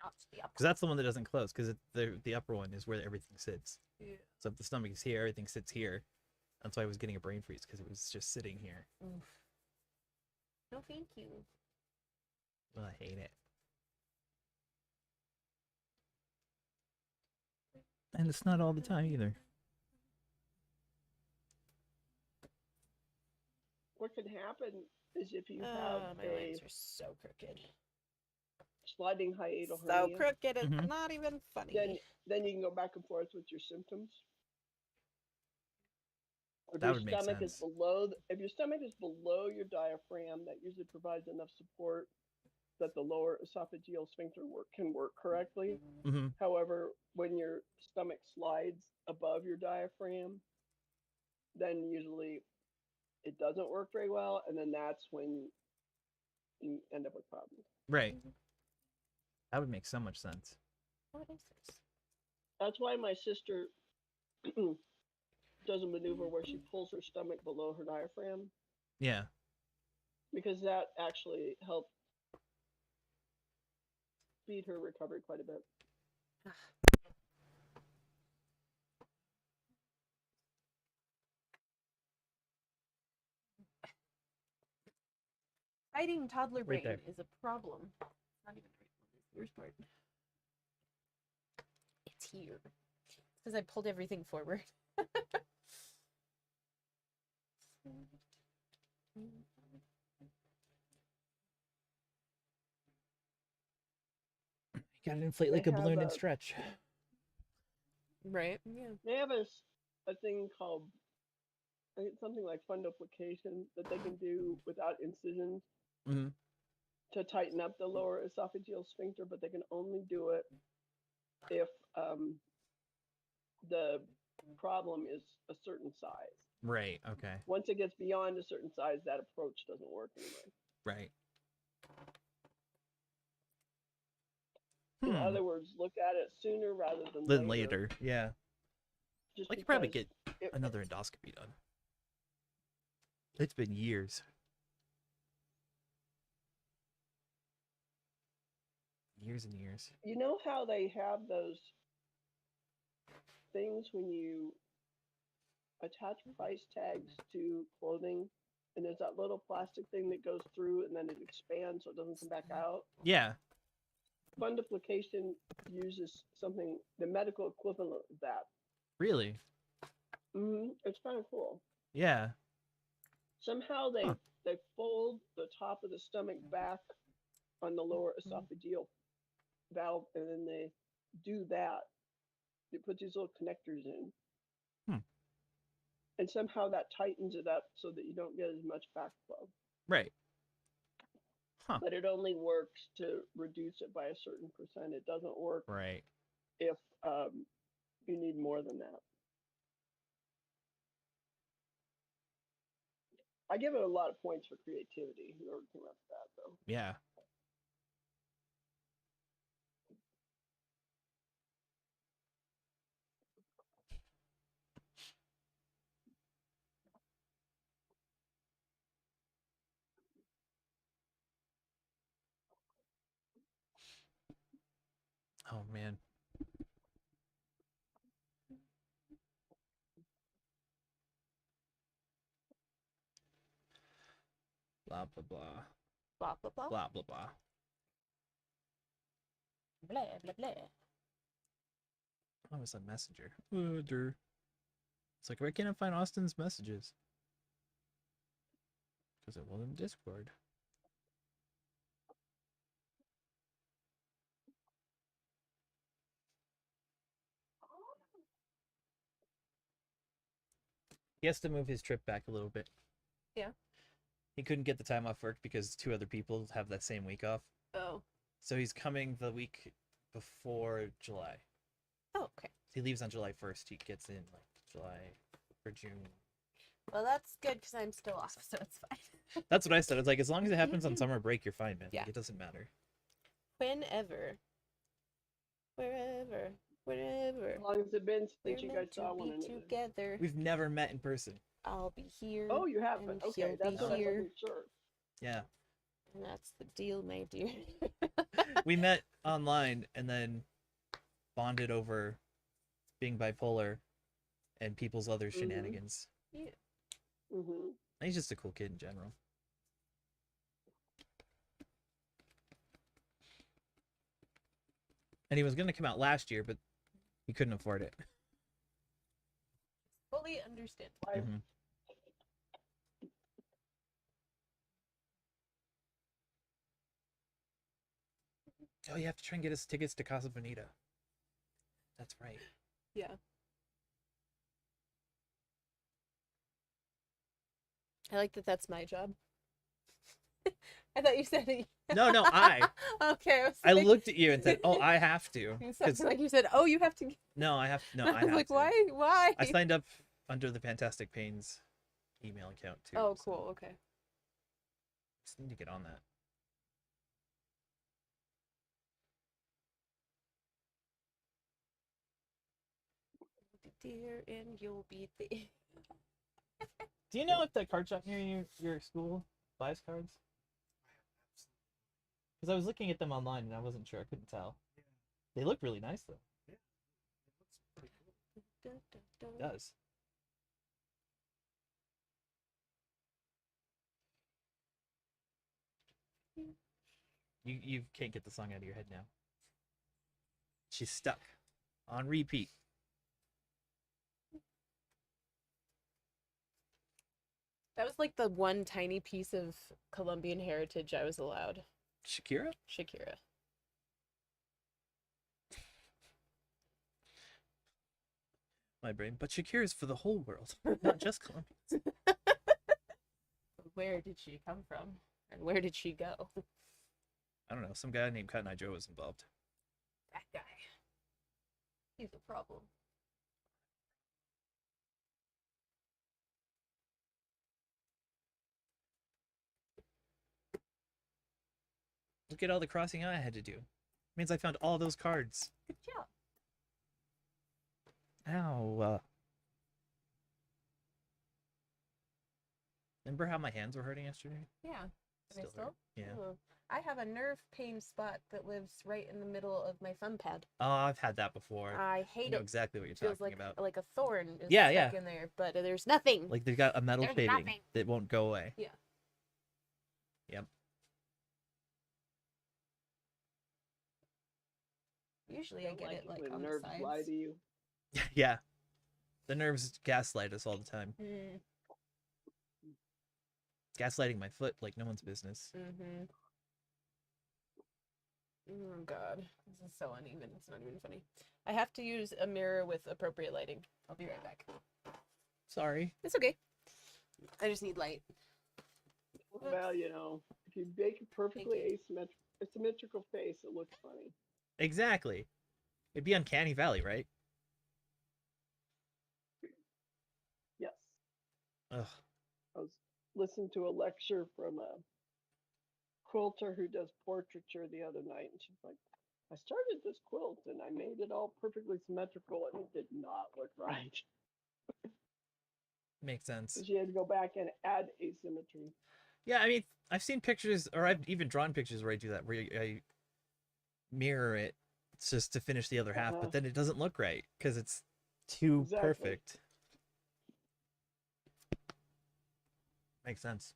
Out to the upper. Because that's the one that doesn't close, because the upper one is where everything sits. Yeah. So if the stomach is here, everything sits here. That's why I was getting a brain freeze, because it was just sitting here. Oof. No, thank you. Well, I hate it. And it's not all the time either. What can happen is if you Oh, have my a legs are so crooked. sliding hiatal So hernia, crooked, it's Mhm. not even funny. then you can go back and forth with your symptoms. If That your would make stomach is sense. if your stomach is below your diaphragm, that usually provides enough support that the lower esophageal sphincter can work correctly. Mm-hmm. However, when your stomach slides above your diaphragm, then usually it doesn't work very well, and then that's when you end up with problems. Right. That would make so much sense. What is this? That's why my sister does a maneuver where she pulls her stomach below her diaphragm, Yeah. because that actually helps speed her recovery quite a bit. Fighting toddler brain there. is a problem. It's not even right. What is the worst part? It's here. It's because I pulled everything forward. Gotta inflate They like a have balloon and a- stretch. Right? Yeah. They have a thing called, I think it's something like fundoplication that they can do without incisions Mhm. to tighten up the lower esophageal sphincter, but they can only do it if the problem is a certain size. Right. Okay. Once it gets beyond a certain size, that approach doesn't work anymore. Right. In other words, look at it sooner rather than Then later. later. Yeah. Just I could probably because get another endoscopy done. It's been years. Years and years. you know how they have those things when you attach price tags to clothing, and there's that little plastic thing that goes through and then it expands so it doesn't come back out. Yeah. Fundoplication uses something, the medical equivalent of that. Really? It's kind of cool. Yeah. Somehow they Huh. they fold the top of the stomach back on the lower esophageal valve, and then they do that. They put these little connectors in. And somehow that tightens it up so that you don't get as much backflow. Right. Huh. But it only works to reduce it by a certain percent. It doesn't work Right. if you need more than that. I give it a lot of points for creativity in order to come up with that, though. Yeah. Oh man. Blah blah blah. Blah blah blah. Blah blah blah. Blah blah blah. Oh, it's a messenger. It's like, why can't I find Austin's messages? Because it wasn't Discord. He has to move his trip back a little bit. Yeah. He couldn't get the time off work because 2 other people have that same week off. Oh. So he's coming the week before July. Oh, okay. He leaves on July 1st. He gets in like July or June. Well, that's good because I'm still off, so it's fine. That's what I said. It's like, as long as it happens on summer break, you're fine, man. Yeah. Like, it doesn't matter. Whenever. Wherever. Wherever. How long has it been We're since you guys meant saw to one be another? together. We've never met in person. I'll be here. Oh, you haven't? and Okay, he'll that's be what I here. wasn't sure. Yeah. And that's the deal, my dear. We met online and then bonded over being bipolar and people's other shenanigans. Yeah. Mm-hmm. And he's just a cool kid in general. And he was going to come out last year, but he couldn't afford it. Fully understand. Mhm. Oh, you have to try and get us tickets to Casa Bonita. That's right. Yeah. I like that that's my job. I thought you said it. No, I. Okay. I like, looked at you and said, "Oh, I have to." You 'Cause- said, like you said, oh, you have to. No, I have. No, I I was have like, to. why? Why? I signed up under the Fantastic Pains email account too. Oh, so cool. Okay. just need to get on that. Dear, and you'll be there. Do you know if that card shop near your school buys cards? Because I was looking at them online and I wasn't sure. I couldn't tell. They look really nice though. Dun, dun, dun. It does. You can't get the song out of your head now. She's stuck on repeat. That was like the one tiny piece of Colombian heritage I was allowed. Shakira? Shakira. My brain. But Shakira's for the whole world, not just Colombians. Where did she come from? And where did she go? I don't know. Some guy named Cotton Eye Joe was involved. That guy. He's a problem. Look at all the crossing I had to do. Means I found all those cards. Good job. Ow. Remember how my hands were hurting yesterday? Yeah. Am I Still still? hurt. Yeah. Oh. I have a nerve pain spot that lives right in the middle of my thumb pad. Oh, I've had that before. I I hate know it. exactly what you're Feels talking like about. like a thorn is Yeah, stuck yeah. in there, but there's nothing. Like they've got a metal There's shading nothing. that won't go away. Yeah. Yep. Usually I get it like when on the nerves lie sides. to you. Yeah. The nerves gaslight us all the time. Mm, Gaslighting my foot like no one's business. mm-hmm. Oh god, this is so uneven. It's not even funny. I have to use a mirror with appropriate lighting. I'll be right back. Sorry. It's okay. I just need light. Well, you know, if you make a perfectly asymmetrical face, it looks funny. Exactly. It'd be Uncanny Valley, right? Yes. Ugh. I was listening to a lecture from a quilter who does portraiture the other night, and she's like, I started this quilt and I made it all perfectly symmetrical, and it did not look right. Makes sense. So she had to go back and add asymmetry. Yeah, I mean, I've seen pictures, or I've even drawn pictures where I do that, where I mirror it just to finish the other half, Uh-huh. but then it doesn't look right because it's too Exactly. perfect. Makes sense.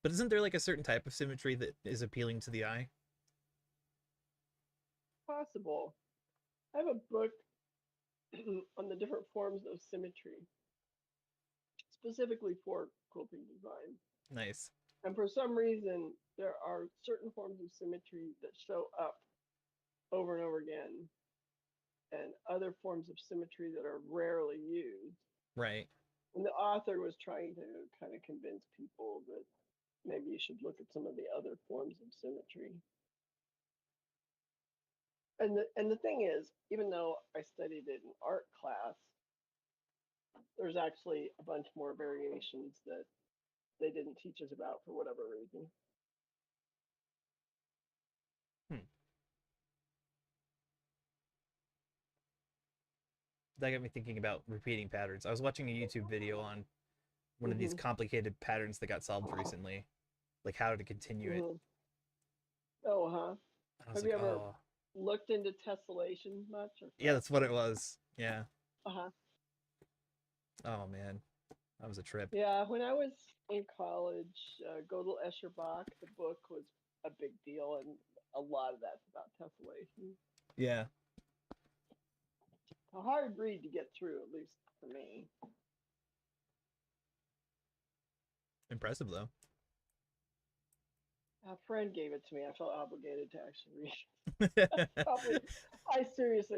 But isn't there like a certain type of symmetry that is appealing to the eye? Possible. I have a book on the different forms of symmetry, specifically for quilting design. Nice. And for some reason, there are certain forms of symmetry that show up over and over again, and other forms of symmetry that are rarely used. Right. And the author was trying to kind of convince people that maybe you should look at some of the other forms of symmetry. And the thing is, even though I studied it in art class, there's actually a bunch more variations that they didn't teach us about for whatever reason. That got me thinking about repeating patterns. I was watching a YouTube video on one of these Mhm. complicated patterns that got solved recently, like how to continue it. Mhm. Oh, huh. I was Have you like, ever oh, looked into tessellation much? Or yeah, that's what it was. Yeah. Uh-huh. Oh man, that was a trip. Yeah, when I was in college, Gödel Escherbach, the book was a big deal, and a lot of that's about tessellation. Yeah. A hard read to get through, at least for me. Impressive though. A friend gave it to me. I felt obligated to actually read it. Probably,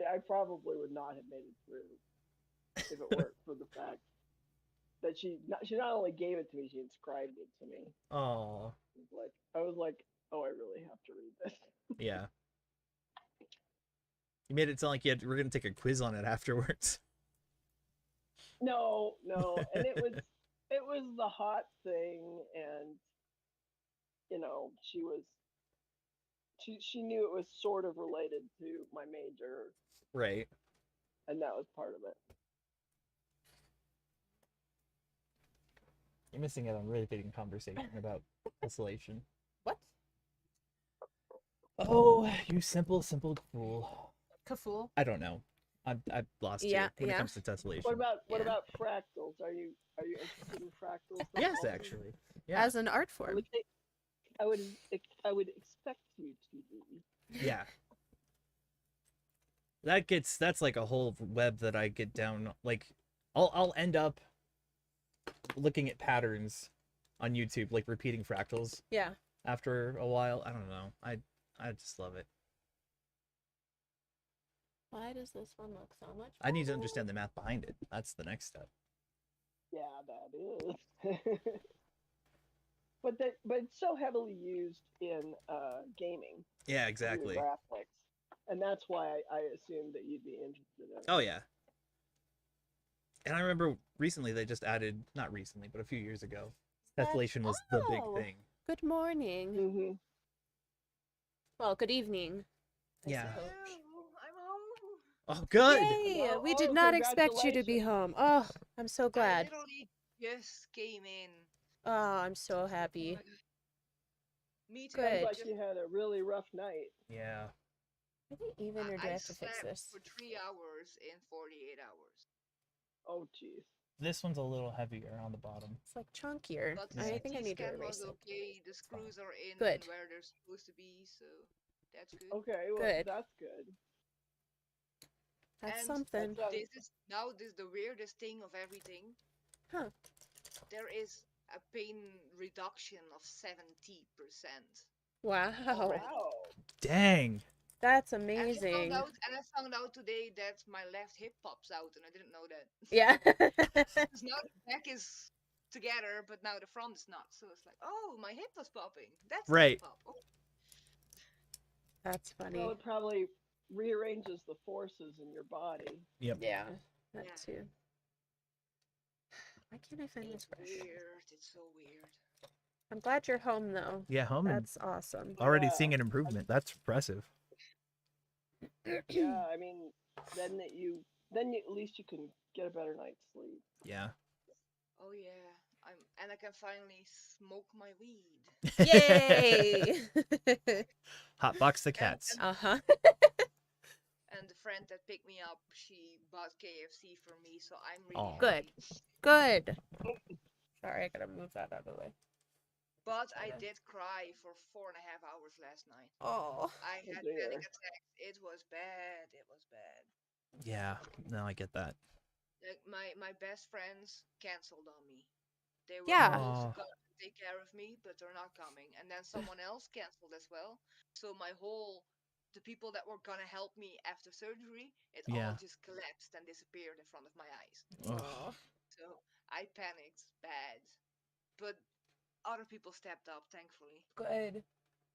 I probably would not have made it through if it weren't for the fact that she not only gave it to me, she inscribed it to me. Oh. I was like, oh, I really have to read this. Yeah. You made it sound like we're gonna take a quiz on it afterwards. No, and it was the hot thing, and you know, she knew it was sort of related to my major, Right. and that was part of it. You're missing out on really big conversation about tessellation. What? Oh, you simple fool. Kafool. I don't know. I've lost Yeah, you when it yeah. comes to tessellation. What Yeah. about fractals? Are you interested in fractals? Yes, actually. Yeah. As an art I form. would think, I would expect you to be. Yeah. That's like a whole web that I get down. Like, I'll end up looking at patterns on YouTube, like repeating fractals Yeah. after a while. I don't know. I just love it. Why does this one look so much? I need to better? understand the math behind it. That's the next step. Yeah, that is. but it's so heavily used in gaming. Yeah, in the exactly. graphics, and that's why I assumed that you'd be interested in it. Oh yeah. And I remember recently they just added, not recently, but a few years ago, tessellation was the big Oh. thing. Good morning. Mm-hmm. Well, good evening. I Yeah. suppose. I'm home. Oh, good. Yay! Well, We oh, did not expect you to be congratulations. home. Oh, I'm so I glad. literally just came in. Oh, I'm so Oh happy. my God. Me too. Good. Sounds like Just, you had a really rough night. Yeah. Are they even, or do I I have to fix slept this? for 3 hours in 48 hours. Oh, jeez. This one's a little heavier on the bottom. It's like chunkier. But the I think I CT need to scan erase was it. okay. The screws are in Good. where they're supposed to be, so that's good. Okay, well, Good. that's good. That's And something. That sounds- This is the weirdest thing of everything. Huh. There is a pain reduction of 70%. Wow. Wow. Dang. That's And amazing. I found out today that my left hip pops out, and I didn't know that. Yeah. Because now the back is together, but now the front is not. So it's like, oh, my hip was popping. That's Right. the pop. Oh. That's funny. Well, it probably rearranges the forces in your body. Yep. Yeah. That Yeah. too. Why can't I find It's this brush? weird. It's so weird. I'm glad you're home though. Yeah, home and That's awesome. already Yeah. seeing an improvement. That's impressive. Yeah, I mean, then at least you can get a better night's sleep. Yeah. Oh yeah. And I can finally smoke my weed. Yay! Hotbox the cats. Uh-huh. And the friend that picked me up, she bought KFC for me, so I'm Aw. really Good. happy. Good. Sorry, I gotta move that out of the way. But I did cry for 4.5 hours last night. Oh. I Oh, had dear. panic attacks. It was bad. It was bad. Yeah. No, I get that. Like my best friends canceled on me. They were Yeah. supposed Aw. to come and take care of me, but they're not coming. And then someone else canceled as well. So the people that were gonna help me after surgery, it Yeah. all just collapsed and disappeared in front of my eyes. Ugh. So I panicked bad. But other people stepped up, thankfully. Good.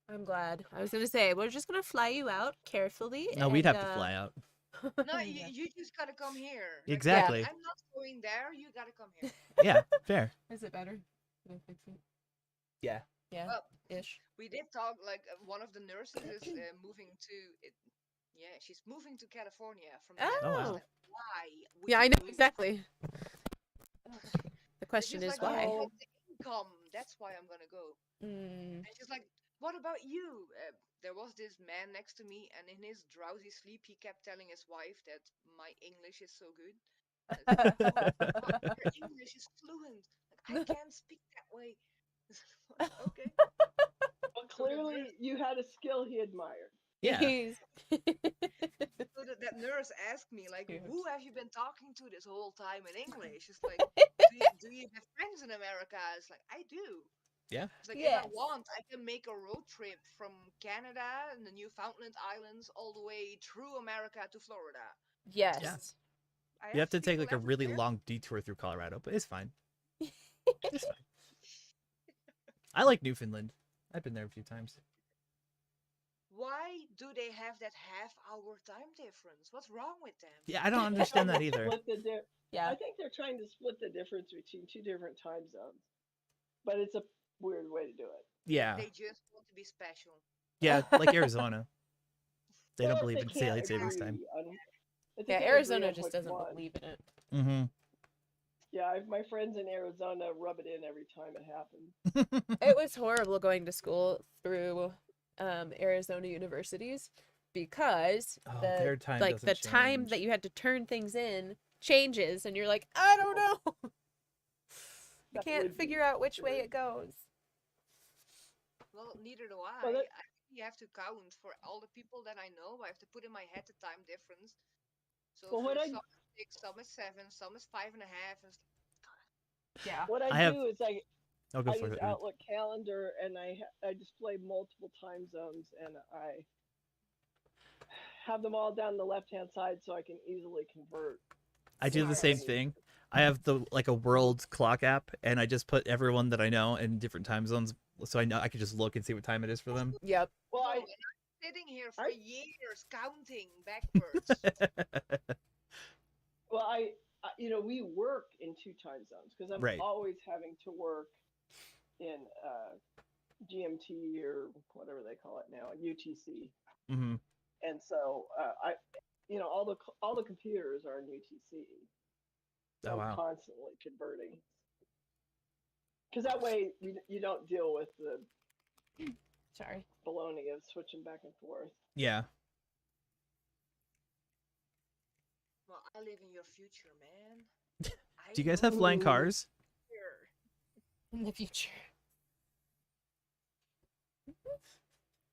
I'm glad. I was gonna say we're just gonna fly you out carefully. No, we'd and, have to fly out. No, yeah. you just gotta come here. Like, Exactly. I'm not going there. You gotta come here. Yeah, fair. Is it better? Did I fix it? Yeah. Yeah. Well, Ish. we did talk. Like one of the nurses is moving to it. Yeah, she's moving to California from the Oh. Netherlands. Why? would Yeah, you I know move? exactly. The It's question just is like, why. I want the income. That's why I'm gonna go. Mm. And she's like, what about you? There was this man next to me, and in his drowsy sleep, he kept telling his wife that my English is so good. Your English is fluent. Like, I can't speak that way. Okay. Well, clearly you had a skill he admired. Yeah. He's- So that nurse asked me, like, Cute. who have you been talking to this whole time in English? It's like, do you have friends in America? It's like, I do. Yeah. It's like, Yes. if I want, I can make a road trip from Canada and the Newfoundland Islands all the way through America to Florida. yes. Yeah. I You have to take people like a really everywhere. long detour through Colorado, but it's fine. It's fine. I like Newfoundland. I've been there a few times. Why do they have that half-hour time difference? What's wrong with them? Yeah, I don't understand that either. Split the di- Yeah. I think they're trying to split the difference between two different time zones, but it's a weird way to do it. Yeah. They just want to be special. Yeah, like Arizona. They Or don't if believe they in can't daylight savings time. agree on- if Yeah, they can't agree Arizona on just which doesn't one. believe in it. Mm-hmm. Yeah, my friends in Arizona rub it in every time it happens. It was horrible going to school through Arizona universities because Oh, the their time like doesn't the time change. that you had to turn things in changes, and you're like, I don't know. I That can't would be figure out which way true. it goes. Well, neither do I. Well, that- I really have to count for all the people that I know. I have to put in my head the time difference. So Well, for what I- some is 6, some is 7, some is 5.5. And Yeah. What I I have- do is I'll go I for use it. Outlook Calendar and I display multiple time zones and I have them all down the left hand side so I can easily convert. I do the Smart. same thing. I have the like a world clock app, and I just put everyone that I know in different time zones, so I know I can just look and see what time it is for them. Yep. Well, No, I and I'm sitting here for I- years counting backwards. well we work in two time zones because I'm Right. always having to work in GMT or whatever they call it now, UTC. hmm And so all the computers are in UTC. So Oh I'm wow. constantly converting. Because that way you don't deal with the Sorry. baloney of switching back and forth. Yeah. Well, I live in your future, man. Do you guys have flying Ooh. cars? Here. In the future.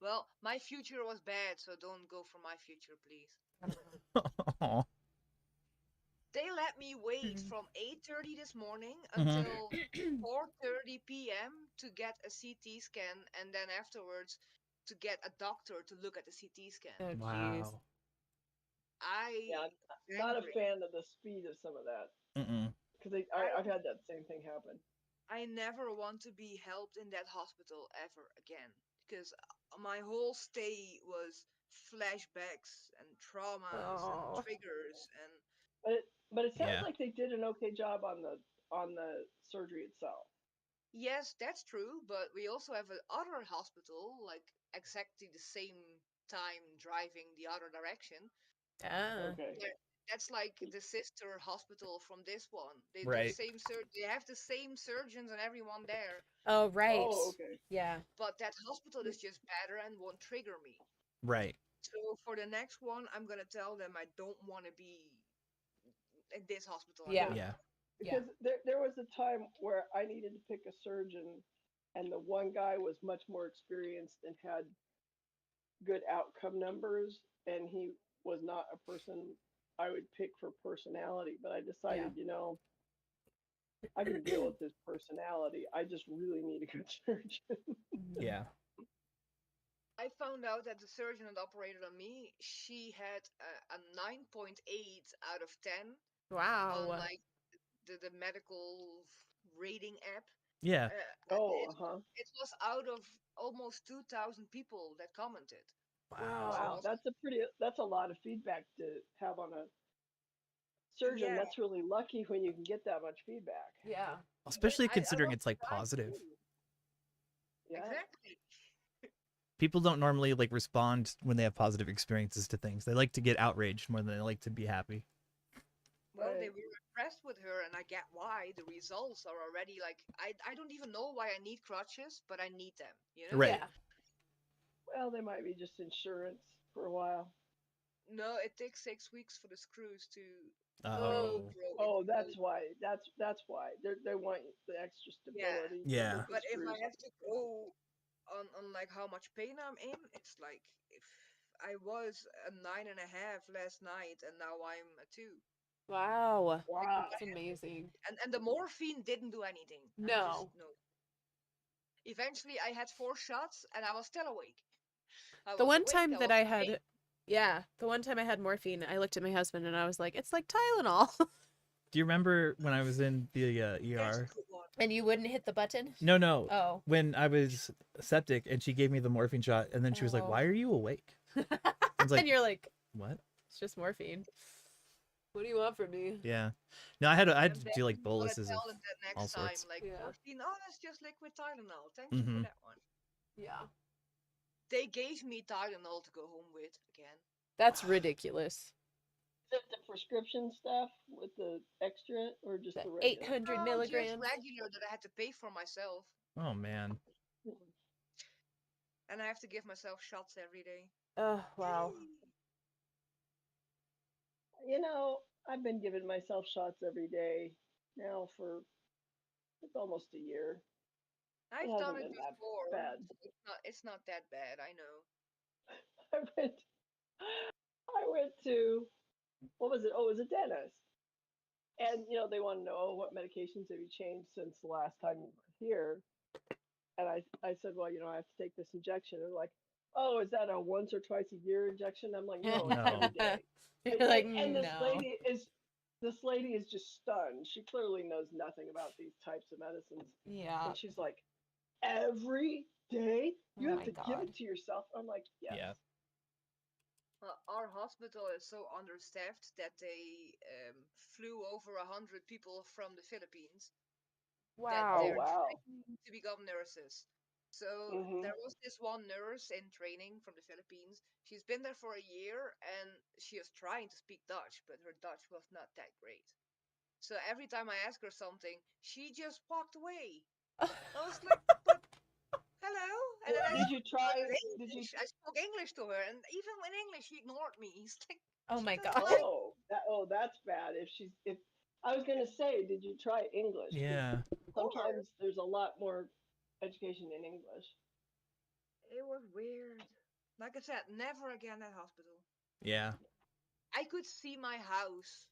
Well, my future was bad, so don't go for my future, please. Aw. They let me wait Mhm. from 8:30 this morning Mhm. until 4:30 p.m. to get a CT scan, and then afterwards to get a doctor to look at the CT scan. Oh, jeez. Wow. I I'm not a angry. fan of the speed of some of that. Mm-mm. Because I've had that same thing happen. I never want to be helped in that hospital ever again because my whole stay was flashbacks and traumas and Oh. triggers and But it sounds Yeah. like they did an okay job on the surgery itself. yes, that's true, but we also have another hospital like exactly the same time driving the other direction. Ah. Okay. That's like the sister hospital from this one. They do Right. same they have the same surgeons and everyone there, Oh, right. Oh, okay. Yeah. but that hospital is just better and won't trigger me. Right. So for the next one, I'm gonna tell them I don't want to be in this hospital Yeah. anymore. Yeah. Because there was a time where I needed to pick a surgeon, and the one guy was much more experienced and had good outcome numbers, and he was not a person I would pick for personality. But I decided, I can deal with his personality. I just really need a good surgeon. Yeah. I found out that the surgeon that operated on me, she had a 9.8 out of 10 on Wow. like the medical rating app. Yeah. Oh, It was out of almost 2,000 people that commented. Wow. wow, that's a lot of feedback to have on a surgeon. Yeah. That's really lucky when you can get that much feedback. Yeah. Especially I considering was it's like surprised positive. too. Yeah. Exactly. People don't normally like respond when they have positive experiences to things. They like to get outraged more than they like to be happy. Well, they Right. were impressed with her, and I get why. The results are already like I don't even know why I need crutches, but I need them. You know? Right. Yeah. Well, they might be just insurance for a while. No, it takes 6 weeks for the screws to Oh. grow Oh, into that's place. why. That's why they want the extra stability. Yeah. with the But if I screws. have to go on like how much pain I'm in, it's like if I was a 9.5 last night, and now I'm a 2. Wow. Wow. That's amazing. And the morphine didn't do anything. No. No. Eventually, I had 4 shots, and I was still awake. I The was one awake. time I that was I awake. had, yeah, the one time I had morphine, I looked at my husband and I was like, it's like Tylenol. Do you remember when I was in the That's a ER? good one. And you wouldn't hit the button? No. Oh. When I was septic and she gave me the morphine shot, and then she was like, Oh. "Why are you awake?" I was like, And you're like, "What?" it's just morphine. What do you want from me? Yeah. No, I had to I'm do like definitely gonna boluses of tell them that all next time, sorts. like Yeah. morphine. Oh, that's just liquid Tylenol. Thank you for Mhm. that one. Yeah. They gave me Tylenol to go home with again. That's ridiculous. Is it the prescription stuff with the extra or just The the regular? 800 No, just milligrams. regular that I had to pay for myself, Oh man. and I have to give myself shots every day. Oh, wow. I've been giving myself shots every day now for it's almost a year. I've hasn't done it been that before. bad. So it's not that bad. I know. I went I went to what was it? Oh, it was a dentist. And they want to know, oh, what medications have you changed since the last time you were here? And I said, well, I have to take this injection. They're like, oh, is that a once or twice a year injection? I'm like, no, it's No. every day. You're like, And this no. lady is just stunned. She clearly knows nothing about these types of medicines. Yeah. And she's like, every day you Oh have my to give God. it to yourself. I'm like, yes. Yeah. Our hospital is so understaffed that they flew over 100 people from the Philippines that Wow. Oh, they're wow. training to become nurses. So Mhm. there was this one nurse in training from the Philippines. She's been there for a year and she was trying to speak Dutch, but her Dutch was not that great. So every time I asked her something, she just walked away. I was like, but hello? And then Did you try? I spoke English to her, and even in English, she ignored me. He's like, Oh she my doesn't God. like That's bad. If I was gonna say, did you try English? 'Cause Yeah. sometimes there's a lot more education in English. It was weird. Like I said, never again at hospital. Yeah. I could see my house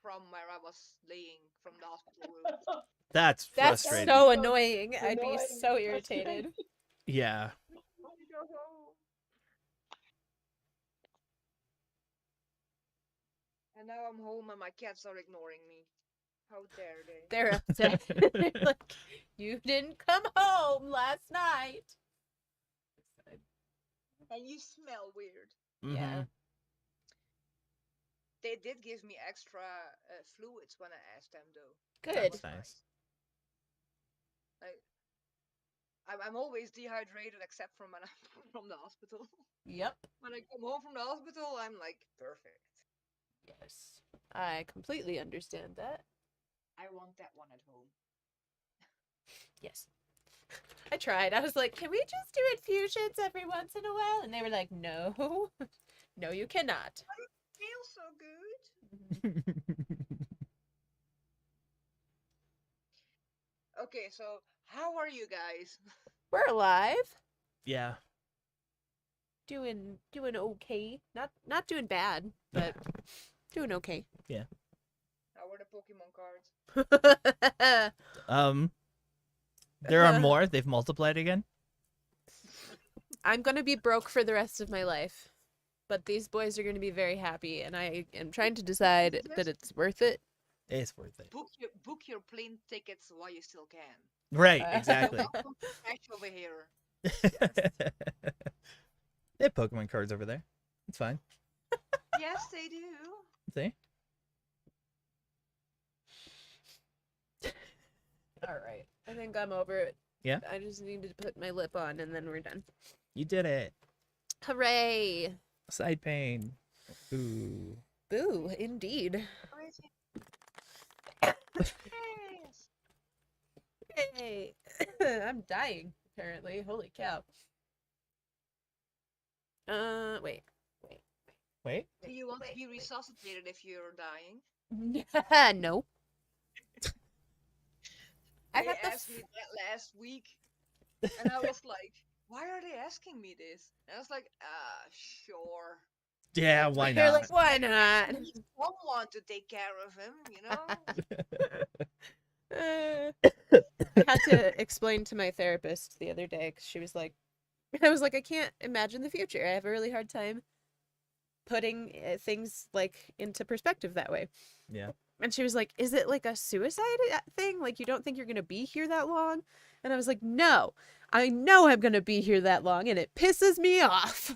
from where I was laying from the hospital room. That's That's frustrating. so So annoying. I'd be annoying, so frustrating. irritated. Yeah. Let me go home. And now I'm home and my cats are ignoring me. How dare they? They're upset. They're like, you didn't come home last night. And you smell weird. Yeah. Mhm. They did give me extra fluids when I asked them, though. Good. That's nice. Like, I'm always dehydrated except from when I'm from the hospital. Yep. When I come home from the hospital, I'm like perfect. Yes. I completely understand that. I want that one at home. Yes. I tried. I was like, can we just do infusions every once in a while? And they were like, no. No, you cannot. Feels so good. Okay, so how are you guys? We're alive. Yeah. Doing okay. Not doing bad, but doing okay. How are the Pokemon cards? There are more. They've multiplied again. I'm gonna be broke for the rest of my life. But these boys are gonna be very happy, and I am trying to decide that it's worth it. It's worth it. Book your plane tickets while you still can. Right. Uh, Exactly. Welcome to Crash over here. They have Pokemon cards over there. It's fine. Yes, they do. See? All right. I think I'm over it. Yeah? I just need to put my lip on, and then we're done. You did it. Hooray! Side pain. Ooh. Boo, indeed. Yes. Hey, I'm dying. Apparently, holy cow. Wait. Wait. Do you want to be resuscitated if you're dying? No. I They got the asked me that last week, and I was like, "Why are they asking me this?" And I was like, sure." Yeah, why They're not? like, why not? I need someone to take care of him, you know. I had to explain to my therapist the other day because she was like, I was like, I can't imagine the future. I have a really hard time putting things like into perspective that way. Yeah. And she was like, is it like a suicide thing? Like, you don't think you're going to be here that long? And I was like, no, I know I'm going to be here that long, and it pisses me off.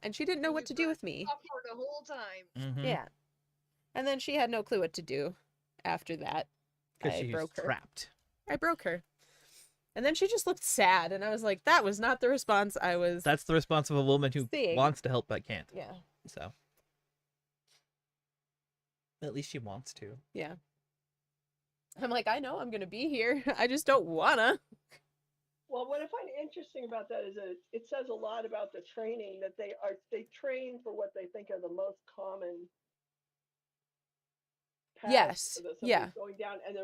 And she didn't know what to do with me. Talk for the whole time. Mhm. Yeah. And then she had no clue what to do after that. Because I she's broke her. trapped. I broke her. And then she just looked sad, and I was like, that was not the response I was. That's the response of a woman who Seeing. wants to help but can't. Yeah. So. At least she wants to. Yeah. I'm like, I know I'm going to be here. I just don't wanna. Well, what I find interesting about that is that it says a lot about the training that they train for what they think are the most common paths Yes, that yeah. somebody's going down, and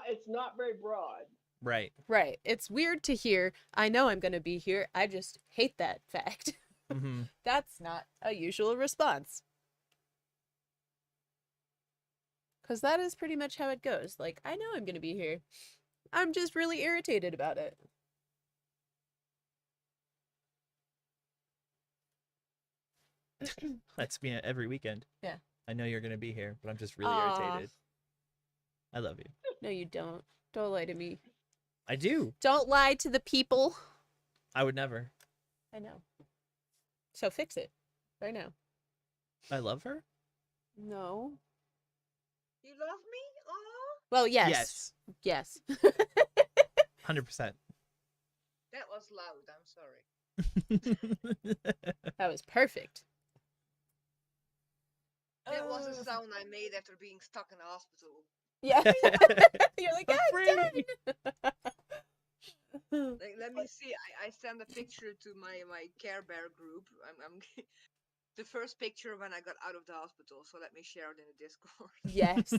it's not very broad. Right. Right. It's weird to hear, I know I'm going to be here. I just hate that fact. Mm-hmm. That's not a usual response. Because that is pretty much how it goes. Like, I know I'm going to be here. I'm just really irritated about it. That's me every weekend. Yeah. I know you're gonna be here, but I'm just really Aw. irritated. I love you. No, you don't. Don't lie to me. I do. Don't lie to the people. I would never. I know. So fix it. Right now. I love her. No. You love me? Oh, Well, yes. Yes. 100%. that was loud. I'm sorry. That was perfect. That was a sound I made after being stuck in the hospital. Yeah. You're like, I'm God free." damn. Like, let me see. I sent a picture to my Care Bear group. I'm the first picture when I got out of the hospital. So let me share it in the Discord. Yes.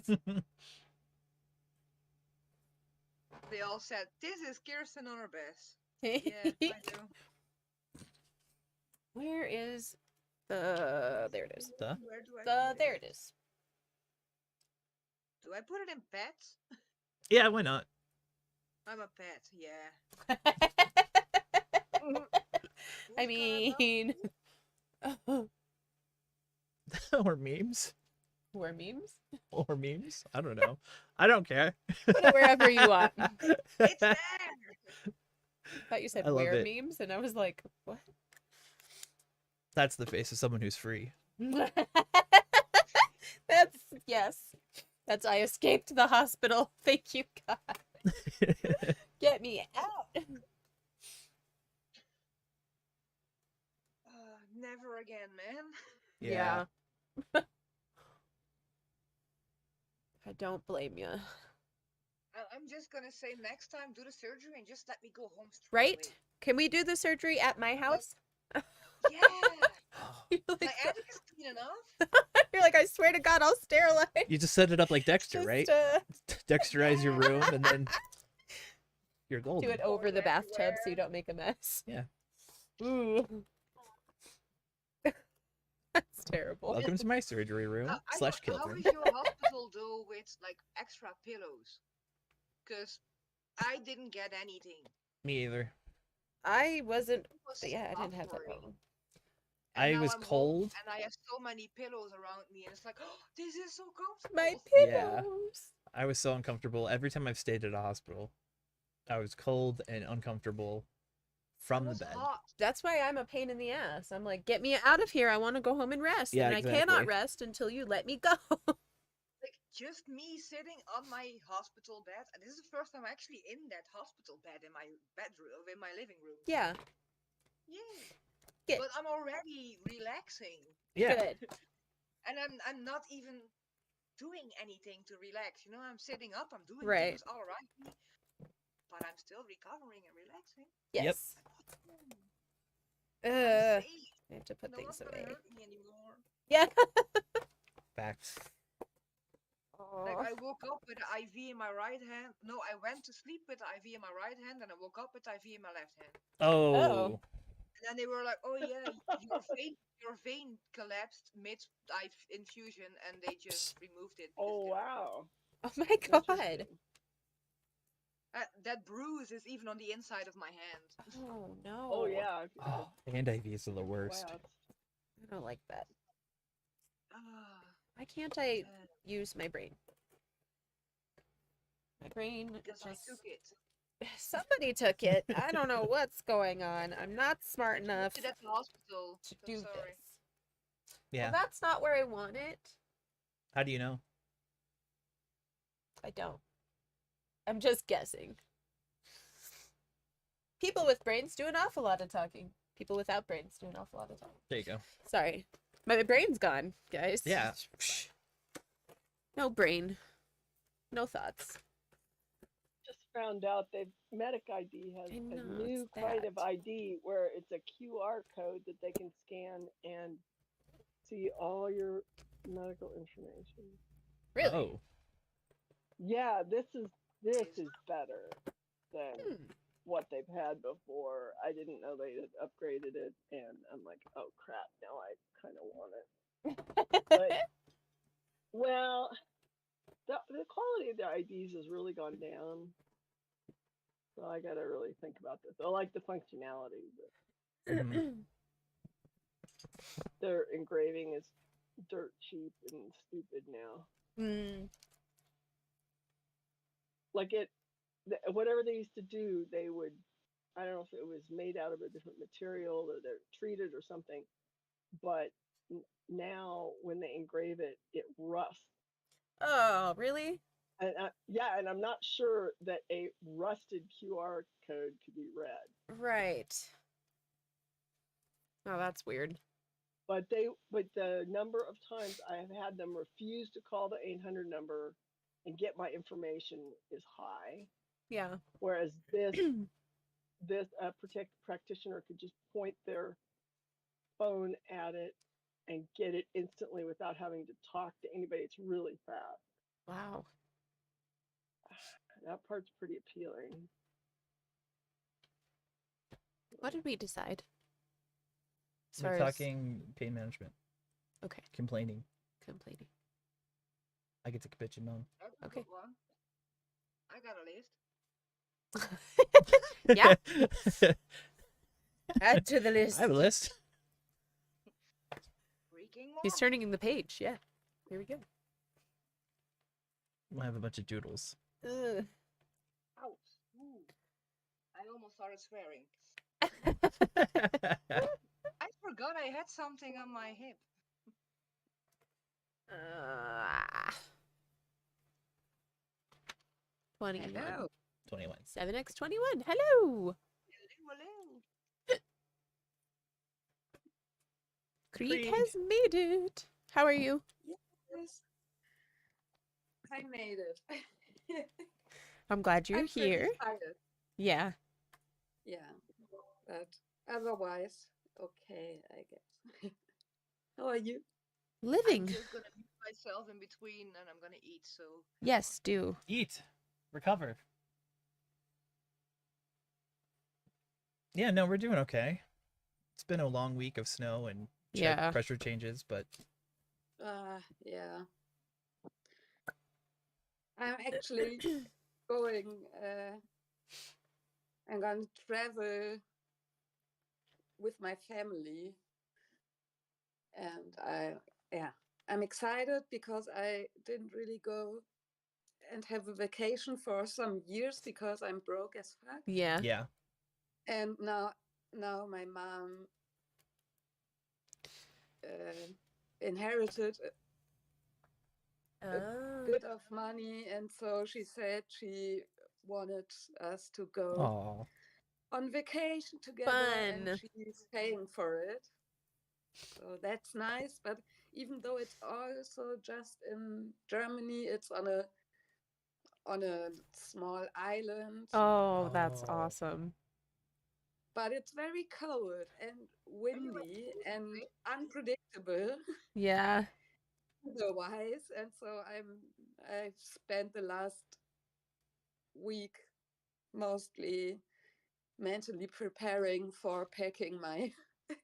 They all said, "This is Kirsten on her best." Yeah, I do. Where is the... There it is. The? Where do I put There it is. Do I put it in pets? Yeah, why not? I'm a pet, yeah. I Who's gonna mean... Or memes. We're memes? Or memes. I don't know. I don't care. Put it wherever you want. It's there! I thought you said I love wear it. memes, and I was like, what? That's the face of someone who's free. That's, yes. That's, I escaped the hospital. Thank you, God. Get me out. Never again, man. Yeah. I don't blame you. I'm just gonna say next time do the surgery and just let me go home straight Right? away. Can we do the surgery at my house? Yeah! You're My like, attic is clean enough. you're like, I swear to God, I'll sterilize. You just set it up like Dexter, Just, right? Dexterize your room and then you're golden. do it over the Everywhere. bathtub so you don't make a mess. Yeah. Ooh. That's terrible. Welcome to my surgery room slash kill How room. is your hospital though with like extra pillows? Because I didn't get anything. Me either. I wasn't. It was Yeah, I didn't have that suffering. problem. And I now was I'm home, cold. and I have so many pillows around me, and it's like, oh, this is so comfortable. My Yeah. pillows. I was so uncomfortable every time I've stayed at a hospital. I was cold and uncomfortable from It the was bed. hot. That's why I'm a pain in the ass. I'm like, get me out of here. I want to go home and rest. Yeah, and I exactly. cannot rest until you let me go. Like just me sitting on my hospital bed, and this is the first time I'm actually in that hospital bed in my bedroom, in my living room. Yeah. Yay! Good. But I'm already relaxing, Yeah. Good. and I'm not even doing anything to relax. You know, I'm sitting up, I'm doing Right. things all around me, but I'm still recovering and relaxing. Yes. I'm I safe. have to put No things one's gonna away. hurt me anymore. Yeah. Facts. Like I woke up with the IV in my right hand. No, I went to sleep with the IV in my right hand, and I woke up with the IV in my left hand. Oh. And then they were like, "Oh yeah, your vein collapsed mid infusion," and they just removed it. because Oh they were wow. Oh my God. Interesting. That bruise is even on the inside of my hand. Oh no. Oh yeah. Oh, and IVs are the worst. Wow. I don't like that. Ah, Why can't I sad, use my brain? My brain because I just... took it. Somebody took it. I don't know what's going on. I'm not smart enough Took it at the hospital. to I'm do sorry. this. Yeah. Well, that's not where I want it. How do you know? I don't. I'm just guessing. People with brains do an awful lot of talking. People without brains do an awful lot of talking. There you go. Sorry. My brain's gone, guys. Yeah. No brain. No thoughts. Just found out that Medic ID has I know, a new it's kind of that. ID where it's a QR code that they can scan and see all your medical information. Really? Oh. Yeah, this is better than Hmm. what they've had before. I didn't know they had upgraded it, and I'm like, oh crap, now I kind of want it. But well, the quality of the IDs has really gone down. So I gotta really think about this. I like the functionality, but Mhm. their engraving is dirt cheap and stupid now. Mm, Like whatever they used to do, they would. I don't know if it was made out of a different material or they're treated or something, but now when they engrave it, it rusts. oh, really? And yeah, and I'm not sure that a rusted QR code could be read. Right. Oh, that's weird. But the number of times I have had them refuse to call the 800 number and get my information is high. Yeah. Whereas this practitioner could just point their phone at it and get it instantly without having to talk to anybody. It's really fast. Wow. That part's pretty appealing. What did we decide? As We're far as talking pain management, okay, complaining. complaining. I get to bitch and moan. That's a Okay. good one. I got a list. Yeah. Add to the list. I have a list. Freaking He's more. turning the page. Yeah. Here we go. I have a bunch of doodles. Ugh. Ouch. Ooh. I almost started swearing. I forgot I had something on my hip. Uh, 21. Hello. 21. 7x21. Hello. Hello. Creek Creek. has made it. How are you? Yes, I made it. I'm glad you're I'm pretty here. tired. Yeah. Yeah, but otherwise, okay, I guess. How are you? I'm Living. just gonna mute myself in between and I'm gonna eat, so Yes, do. Eat. Recover. Yeah, no, we're doing okay. It's been a long week of snow and Yeah. pressure changes, but Yeah. I'm actually going, I'm gonna travel with my family, and I'm excited because I didn't really go and have a vacation for some years because I'm broke as fuck. Yeah. yeah. And now my mom inherited a bit of money, and so she said she wanted us to go Oh. on vacation together, and Fun. she's paying for it. So that's nice. But even though it's also just in Germany, it's on a small island. Oh, that's Oh. awesome. But it's very cold and windy and unpredictable Yeah. otherwise. And so I've spent the last week mostly mentally preparing for packing my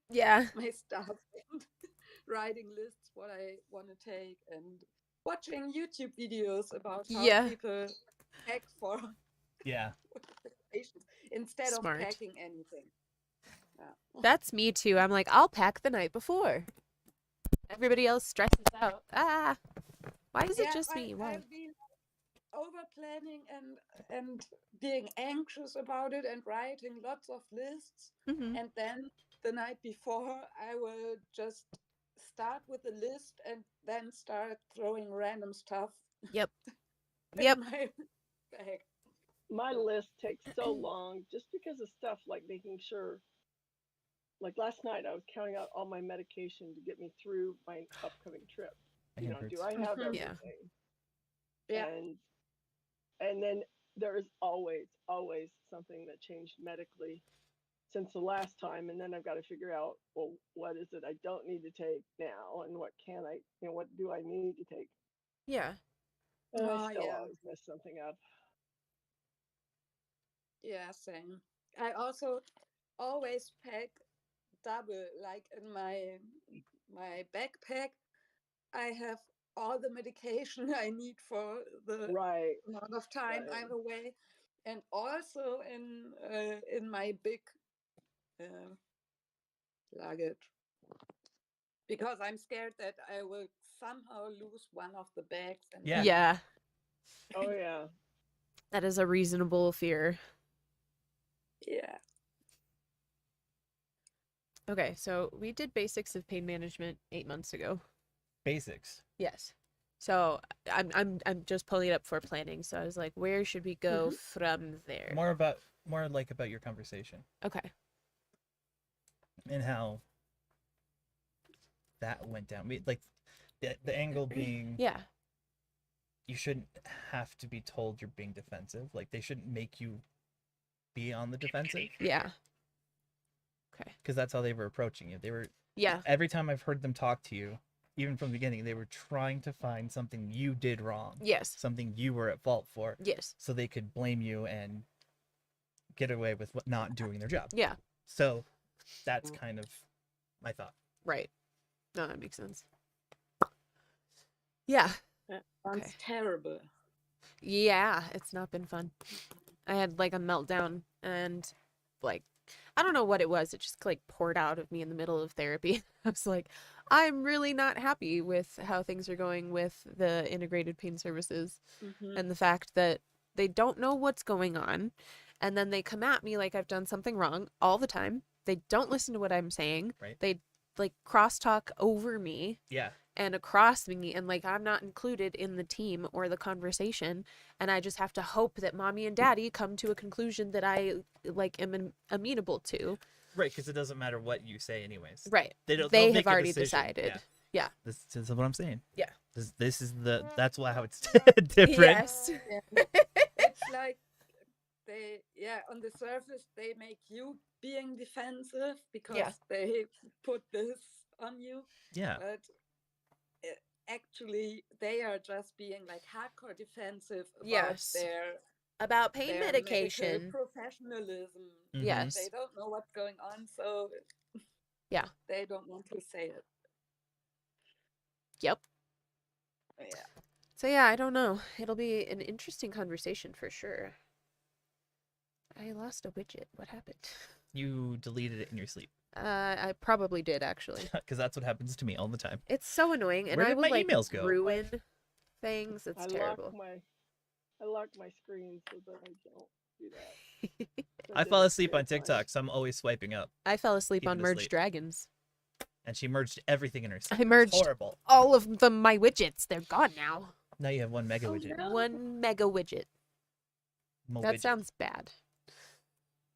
Yeah. my stuff and writing lists what I want to take and watching YouTube videos about how Yeah. people pack for Yeah. vacations instead Smart. of packing anything. Yeah. That's me too. I'm like, I'll pack the night before. Everybody else stresses out. Ah. Why is it just me? Why? I've been over planning and being anxious about it and writing lots of lists, Mm-hmm. and then the night before I will just start with the list and then start throwing random stuff Yep. in Yep. my bag. My list takes so long just because of stuff like making sure. Like last night, I was counting out all my medication to get me through my upcoming trip. My You hand know, hurts. do I have Mhm. everything? Yeah. Yeah. And then there is always something that changed medically since the last time, and then I've got to figure out, well, what is it I don't need to take now, and what can I, what do I need to take? Yeah. And I Oh, still yeah. always mess something up. Yeah, same. I also always pack double, like in my backpack. I have all the medication I need for the Right. amount of time Right. I'm away, and also in my big uh, luggage, because I'm scared that I will somehow lose one of the bags. And Yeah. Yeah, Oh yeah. that is a reasonable fear. yeah. Okay, so we did basics of pain management 8 months ago. Basics. Yes. So I'm just pulling it up for planning. So I was like, where should we go Mhm. from there? More like about your conversation Okay. and how that went down. Like the angle being Yeah. you shouldn't have to be told you're being defensive. Like they shouldn't make you be on the defensive Yeah. Okay. because that's how they were approaching you. They were Yeah. every time I've heard them talk to you, even from the beginning, they were trying to find something you did wrong, Yes. something you were at fault for, Yes. so they could blame you and get away with not doing their job. Yeah. So that's kind of my thought. Right. No, that makes sense. Yeah. That sounds Okay. terrible. Yeah, it's not been fun. I had like a meltdown and like I don't know what it was. It just like poured out of me in the middle of therapy. I was like, I'm really not happy with how things are going with the integrated pain services Mhm. and the fact that they don't know what's going on and then they come at me like I've done something wrong all the time. They don't listen to what I'm saying. Right. They like crosstalk over me Yeah. and across me and like I'm not included in the team or the conversation and I just have to hope that mommy and daddy come to a conclusion that I like am amenable to. Right, because it doesn't matter what you say, anyways. Right. They'll They make have a already decision. decided. Yeah. This is what I'm saying. Yeah. This is that's why how it's different. Yes. Yeah. It's like on the surface they make you being defensive because Yeah. they put this on you, Yeah. but actually they are just being like hardcore defensive about Yes. their About pain medical medication. professionalism. Mhm. Yes. They don't know what's going on, so Yeah. they don't want to say it. Yep. Yeah. So yeah, I don't know. It'll be an interesting conversation for sure. I lost a widget. What happened? You deleted it in your sleep I probably did actually. because that's what happens to me all the time. It's so annoying, and Where I did will my like emails go? ruin things. It's I terrible. lock my screen so that I don't do that. I fall asleep on TikTok, so I'm always swiping up. I fell asleep Keep on it Merged asleep. Dragons. And she merged everything in her sleep. I merged Horrible. all of my widgets. They're gone now. Now you have one mega widget. no. 1 mega widget. Mo That widget. sounds bad.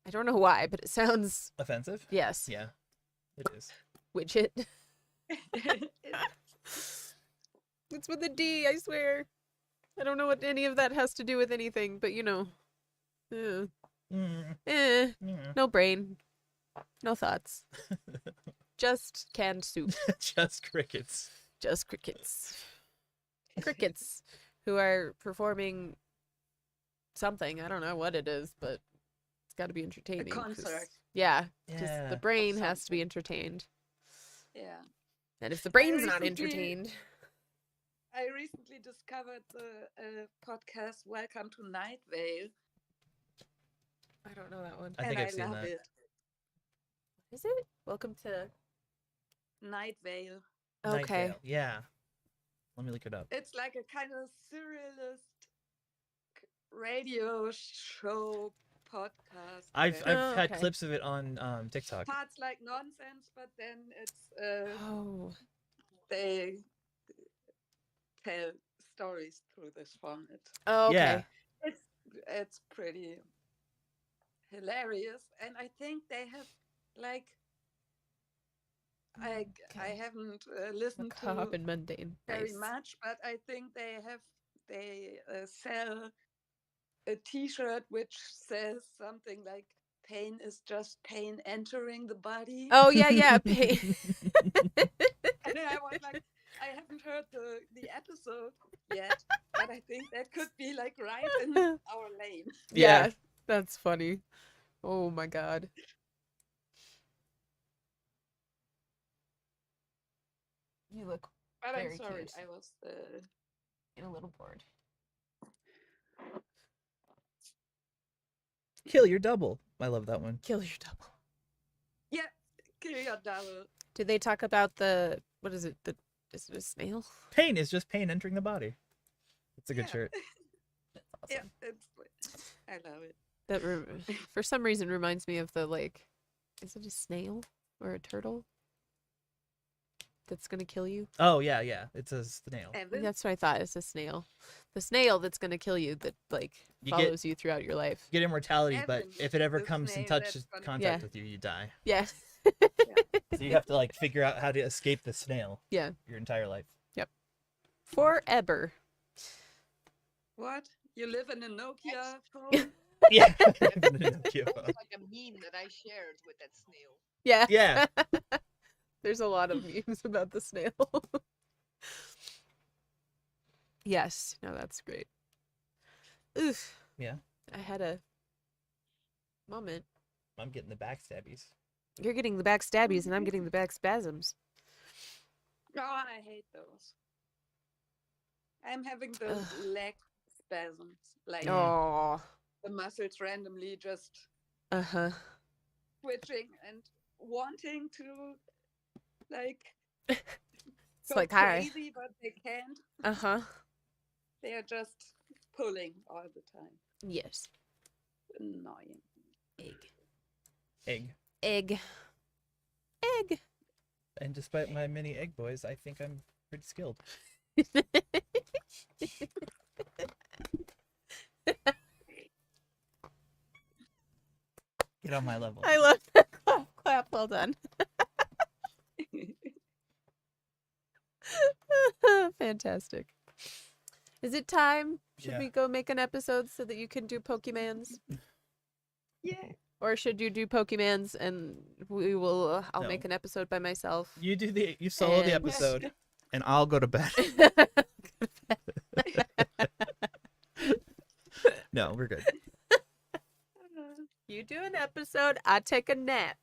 I don't know why, but it sounds Offensive? yes. Yeah, it is. Widget. It's with a D, I swear. I don't know what any of that has to do with anything, but you know. Eh. Mm. No brain. No thoughts. Just canned soup. Just crickets. Just crickets. Crickets who are performing something. I don't know what it is, but it's got to be entertaining. 'cause- concert. Yeah, because Yeah. the brain has to be something. entertained. Yeah. And if the brain's not recently- entertained, I recently discovered the podcast Welcome to Night Vale, I don't know that one. I think and I've seen love that. it. Is it? Welcome to. Night Vale. Night Okay. Vale. Yeah. Let me look it up. It's like a kind of surrealist radio show podcast. I've where had okay. clips of it on TikTok. parts like nonsense, but then it's Oh. they tell stories through this format. Oh, okay. Yeah. It's pretty hilarious, and I think they have like I Okay. haven't listened Macabre to and mundane. very Nice. much, but I think they sell a T-shirt which says something like "Pain is just pain entering the body." Oh yeah, yeah. And then I was like, I haven't heard the episode yet, but I think that could be like right in our lane. Yeah, that's funny. Oh my god. You look But I'm Very sorry, cute. I was Get a little bored. Kill your double. I love that one. Kill your double. yeah, kill your double. Did they talk about the what is it? Is it a snail? Pain is just pain entering the body. It's a good Yeah. shirt. That's awesome. Yeah, I love it. That for some reason reminds me of the like, is it a snail or a turtle that's gonna kill you? Oh yeah, yeah. It's a snail. Evan, That's what I thought. It's a snail. The snail that's gonna kill you that like You get- follows you throughout your life. You get immortality, but Evan, if it ever the comes in snail touch that's gonna- contact Yeah. with you, you die. Yeah. So you have to like figure out how to escape the snail Yeah. your entire life. Forever. what? You live in a Nokia phone? Yeah. It's like a meme that I shared with that snail. Yeah. Yeah. There's a lot of memes about the snail. Yes. No, that's great. Oof. Yeah. I had a moment. I'm getting the backstabbies. You're getting the backstabbies and I'm getting the back spasms. Oh, I hate those. I'm having those Ugh. leg spasms. Like Oh. the muscles randomly just Uh-huh. twitching and wanting to like It's go like, hi. crazy, but they can't. Uh-huh. They are just pulling all the time. Yes. Annoying. Egg. Egg. Egg. Egg. And despite my many egg boys, I think I'm pretty skilled. Get on my level. I love that clap. Clap. Well done. Fantastic. Is it time? Should Yeah. we go make an episode so that you can do Pokemans? Yeah. Or should you do Pokemans and we will I'll No. make an episode by myself? You solo the And- episode, and I'll go to bed. No, we're good. You do an episode, I take a nap.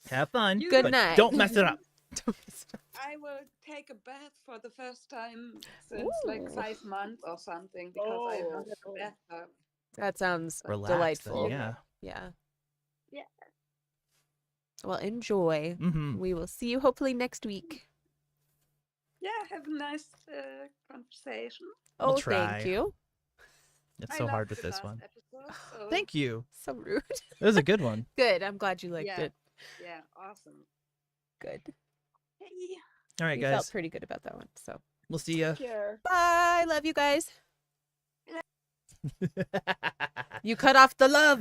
Have fun. You- Good but night. Don't mess it up. I will take a bath for the first time since like Ooh. 5 months or something because I don't have a Oh. bathtub. That sounds Relax, delightful. then, yeah. Yeah. Yeah. Well, enjoy. Mm-hmm. We will see you hopefully next week. Yeah, have a nice conversation. We'll Oh, try. thank you. It's I so hard loved with the this last one. episode, so Thank you. So rude. It was a good one. Good. I'm glad you liked Yeah. it. Yeah, awesome. Good. Hey. All right, We guys. felt pretty good about that one. So We'll see ya. Care. bye. Love you guys. You cut off the love.